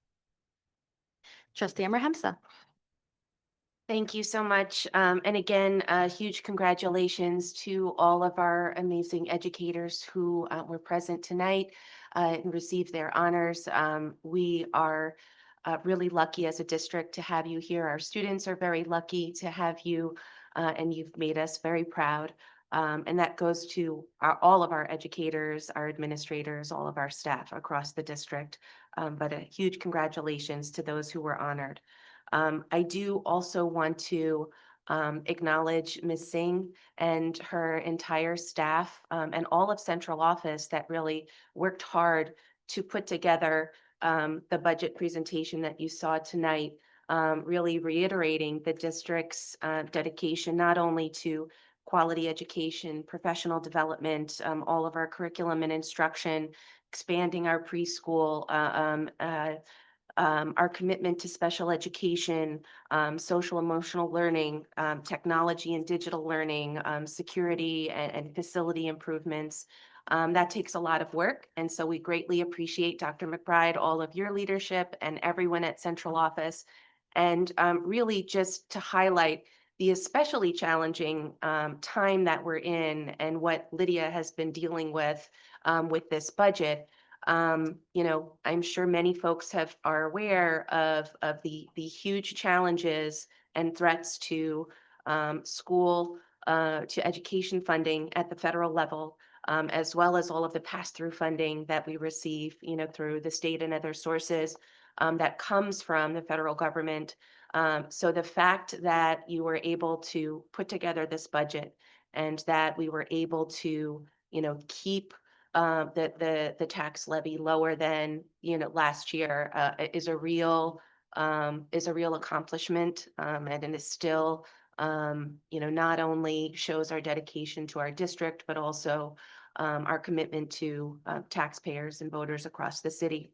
Trustee Amber Hamza. Thank you so much. And again, huge congratulations to all of our amazing educators who were present tonight and received their honors. We are really lucky as a district to have you here. Our students are very lucky to have you, and you've made us very proud. And that goes to all of our educators, our administrators, all of our staff across the district. But a huge congratulations to those who were honored. I do also want to acknowledge Ms. Singh and her entire staff and all of central office that really worked hard to put together the budget presentation that you saw tonight, really reiterating the district's dedication not only to quality education, professional development, all of our curriculum and instruction, expanding our preschool, our commitment to special education, social emotional learning, technology and digital learning, security and facility improvements. That takes a lot of work. And so we greatly appreciate Dr. McBride, all of your leadership and everyone at central office. And really just to highlight the especially challenging time that we're in and what Lydia has been dealing with this budget. You know, I'm sure many folks are aware of the huge challenges and threats to school, to education funding at the federal level, as well as all of the pass-through funding that we receive, you know, through the state and other sources that comes from the federal government. So the fact that you were able to put together this budget and that we were able to, you know, keep the tax levy lower than, you know, last year is a real accomplishment, and it is still, you know, not only shows our dedication to our district, but also our commitment to taxpayers and voters across the city.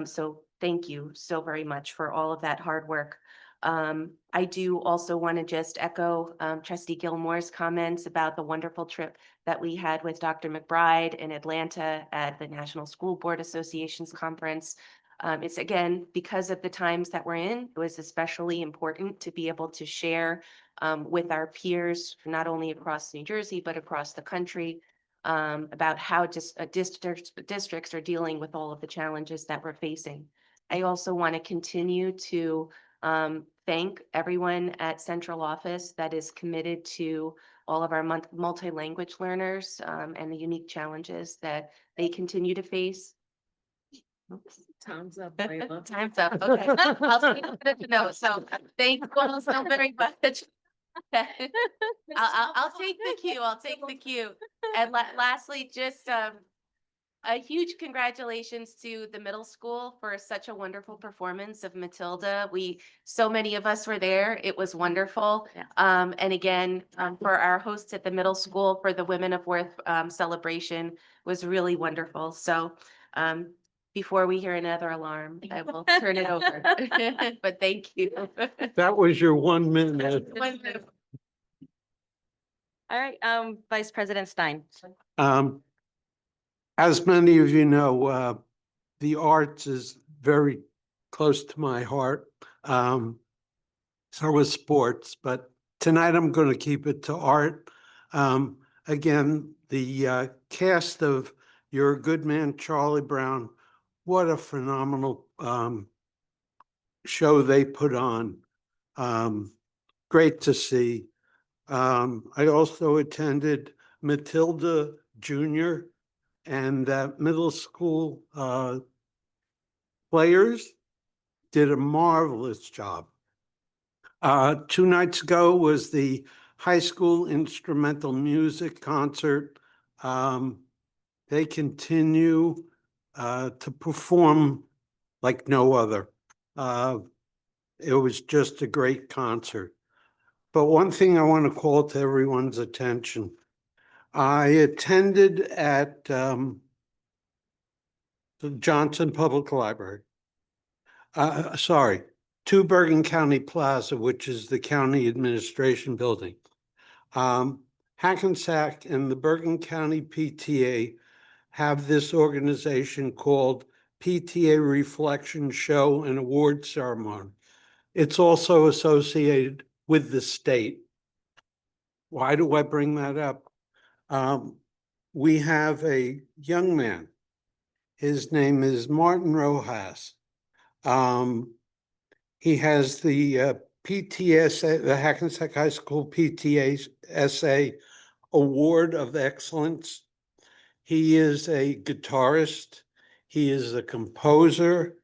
So thank you so very much for all of that hard work. I do also want to just echo Trustee Gilmore's comments about the wonderful trip that we had with Dr. McBride in Atlanta at the National School Board Association's conference. It's again, because of the times that we're in, it was especially important to be able to share with our peers, not only across New Jersey, but across the country, about how districts are dealing with all of the challenges that we're facing. I also want to continue to thank everyone at central office that is committed to all of our multi-language learners and the unique challenges that they continue to face. Oops. Time's up. Time's up. Okay. I'll see you know. So thank you all so very much. I'll take the cue. I'll take the cue. And lastly, just a huge congratulations to the middle school for such a wonderful performance of Matilda. So many of us were there. It was wonderful. Yeah. And again, for our hosts at the middle school for the Women of Worth celebration was really wonderful. So before we hear another alarm, I will turn it over. But thank you. That was your 1 minute. 1 minute. All right, Vice President Stein. As many of you know, the arts is very close to my heart. So was sports, but tonight I'm going to keep it to art. Again, the cast of You're a Good Man, Charlie Brown, what a phenomenal show they put on. Great to see. I also attended Matilda Junior, and that middle school players did a marvelous job. 2 nights ago was the high school instrumental music concert. They continue to perform like no other. It was just a great concert. But one thing I want to call to everyone's attention, I attended at the Johnson Public Library. To Bergen County Plaza, which is the county administration building. Hackensack and the Bergen County PTA have this organization called PTA Reflection Show and Award Ceremony. It's also associated with the state. Why do I bring that up? We have a young man. His name is Martin Rojas. He has the PTSA, the Hackensack High School PTSA Award of Excellence. He is a guitarist. He is a composer,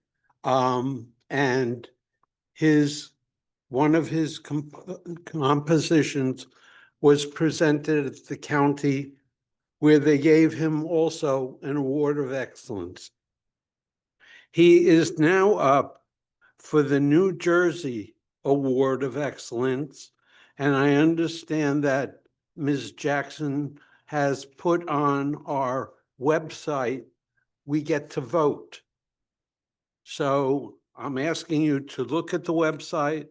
and one of his compositions was presented at the county, where they gave him also an award of excellence. He is now up for the New Jersey Award of Excellence, and I understand that Ms. Jackson has put on our website, we get to vote. So I'm asking you to look at the website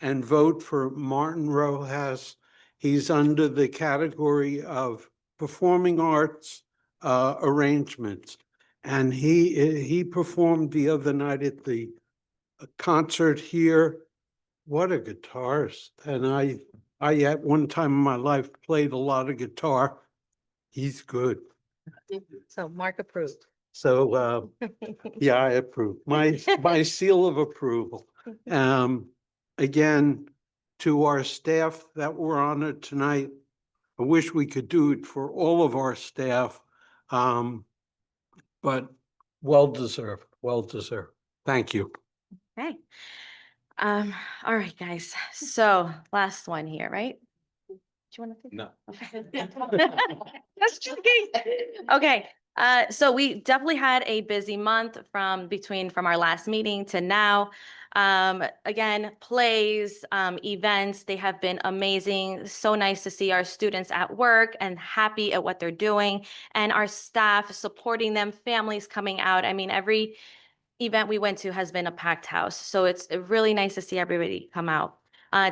and vote for Martin Rojas. He's under the category of performing arts arrangements. And he performed the other night at the concert here. What a guitarist. And I at one time in my life played a lot of guitar. He's good. So Mark approved. So yeah, I approve. My seal of approval. Again, to our staff that were on it tonight, I wish we could do it for all of our staff, but well deserved, well deserved. Thank you. Okay. All right, guys. So last one here, right? Do you want to? No. Okay. That's joking. Okay. So we definitely had a busy month from our last meeting to now. Again, plays, events, they have been amazing. So nice to see our students at work and happy at what they're doing, and our staff supporting them, families coming out. I mean, every event we went to has been a packed house. So it's really nice to see everybody come out.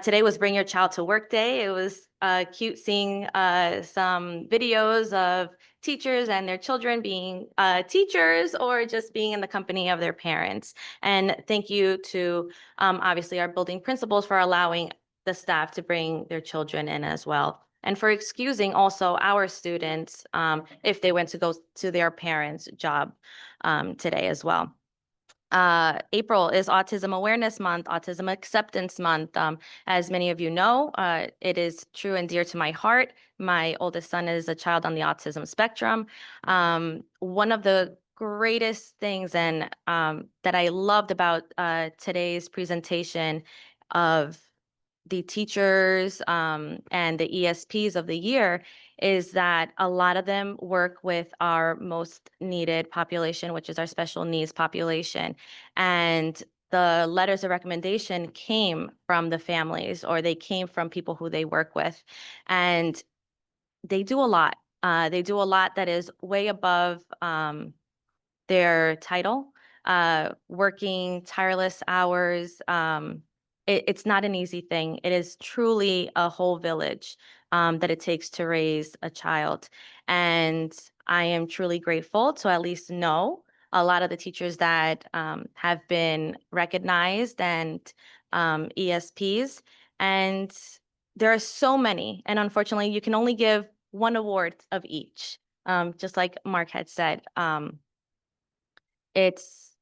Today was Bring Your Child to Work Day. It was cute seeing some videos of teachers and their children being teachers or just being in the company of their parents. And thank you to obviously our building principals for allowing the staff to bring their children in as well. And for excusing also our students if they went to go to their parents' job today as well. April is Autism Awareness Month, Autism Acceptance Month. As many of you know, it is true and dear to my heart. My oldest son is a child on the autism spectrum. One of the greatest things and that I loved about today's presentation of the teachers and the ESPs of the year is that a lot of them work with our most needed population, which is our special needs population. And the letters of recommendation came from the families, or they came from people who they work with. And they do a lot. They do a lot that is way above their title, working tireless hours. It's not an easy thing. It is truly a whole village that it takes to raise a child. And I am truly grateful to at least know a lot of the teachers that have been recognized and ESPs. And there are so many, and unfortunately, you can only give one award of each. Just like Mark had said, it's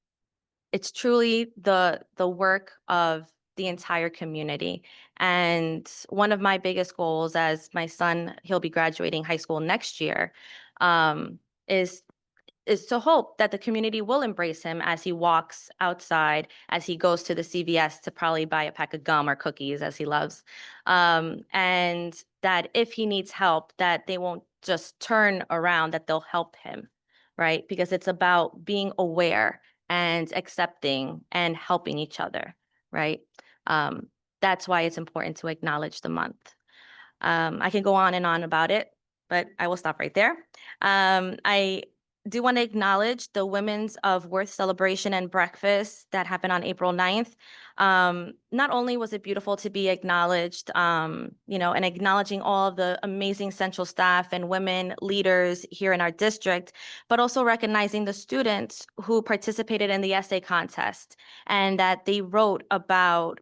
truly the work of the entire community. And one of my biggest goals, as my son, he'll be graduating high school next year, is to hope that the community will embrace him as he walks outside, as he goes to the CVS to probably buy a pack of gum or cookies, as he loves. And that if he needs help, that they won't just turn around, that they'll help him, right? Because it's about being aware and accepting and helping each other, right? That's why it's important to acknowledge the month. I can go on and on about it, but I will stop right there. I do want to acknowledge the Women's of Worth celebration and breakfast that happened on April 9th. Not only was it beautiful to be acknowledged, and acknowledging all of the amazing central staff and women leaders here in our district, but also recognizing the students who participated in the essay contest and that they wrote about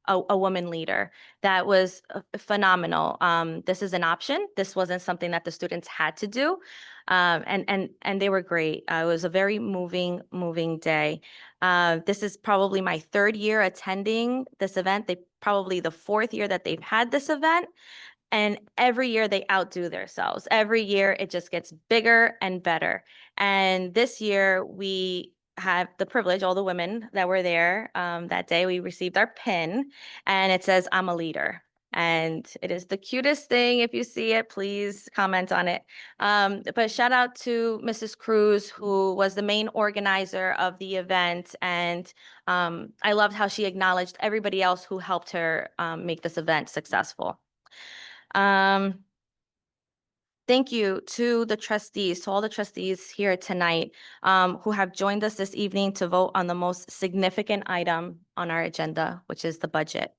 a woman leader. That was phenomenal. This is an option. This wasn't something that the students had to do. And they were great. It was a very moving day. This is probably my third year attending this event. Probably the fourth year that they've had this event. And every year they outdo themselves. Every year it just gets bigger and better. And this year we have the privilege, all the women that were there that day, we received our pin and it says, "I'm a leader." And it is the cutest thing. If you see it, please comment on it. But shout out to Mrs. Cruz, who was the main organizer of the event. And I loved how she acknowledged everybody else who helped her make this event successful. Thank you to the trustees, to all the trustees here tonight who have joined us this evening to vote on the most significant item on our agenda, which is the budget.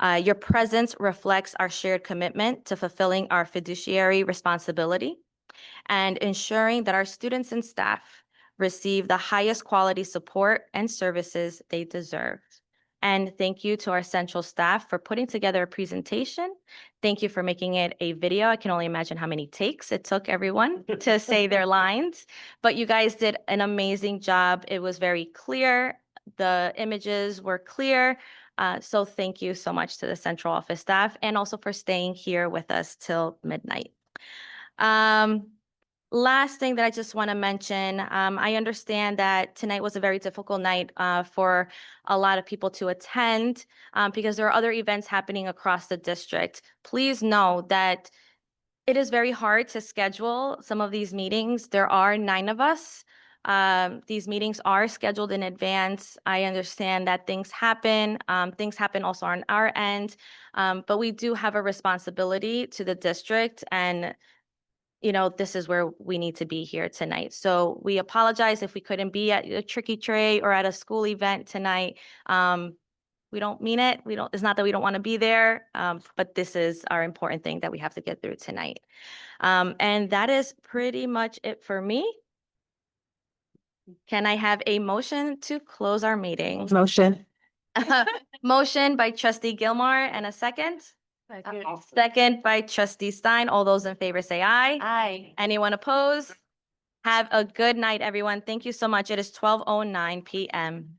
Your presence reflects our shared commitment to fulfilling our fiduciary responsibility and ensuring that our students and staff receive the highest quality support and services they deserve. And thank you to our central staff for putting together a presentation. Thank you for making it a video. I can only imagine how many takes it took everyone to say their lines, but you guys did an amazing job. It was very clear. The images were clear. So thank you so much to the central office staff and also for staying here with us till midnight. Last thing that I just want to mention, I understand that tonight was a very difficult night for a lot of people to attend because there are other events happening across the district. Please know that it is very hard to schedule some of these meetings. There are 9 of us. These meetings are scheduled in advance. I understand that things happen. Things happen also on our end, but we do have a responsibility to the district, and this is where we need to be here tonight. So we apologize if we couldn't be at a Tricky Tray or at a school event tonight. We don't mean it. It's not that we don't want to be there, but this is our important thing that we have to get through tonight. And that is pretty much it for me. Can I have a motion to close our meeting? Motion. Motion by trustee Gilmore and a second? Second by trustee Stein. All those in favor say aye. Aye. Anyone opposed? Have a good night, everyone. Thank you so much. It is 12:09 p.m.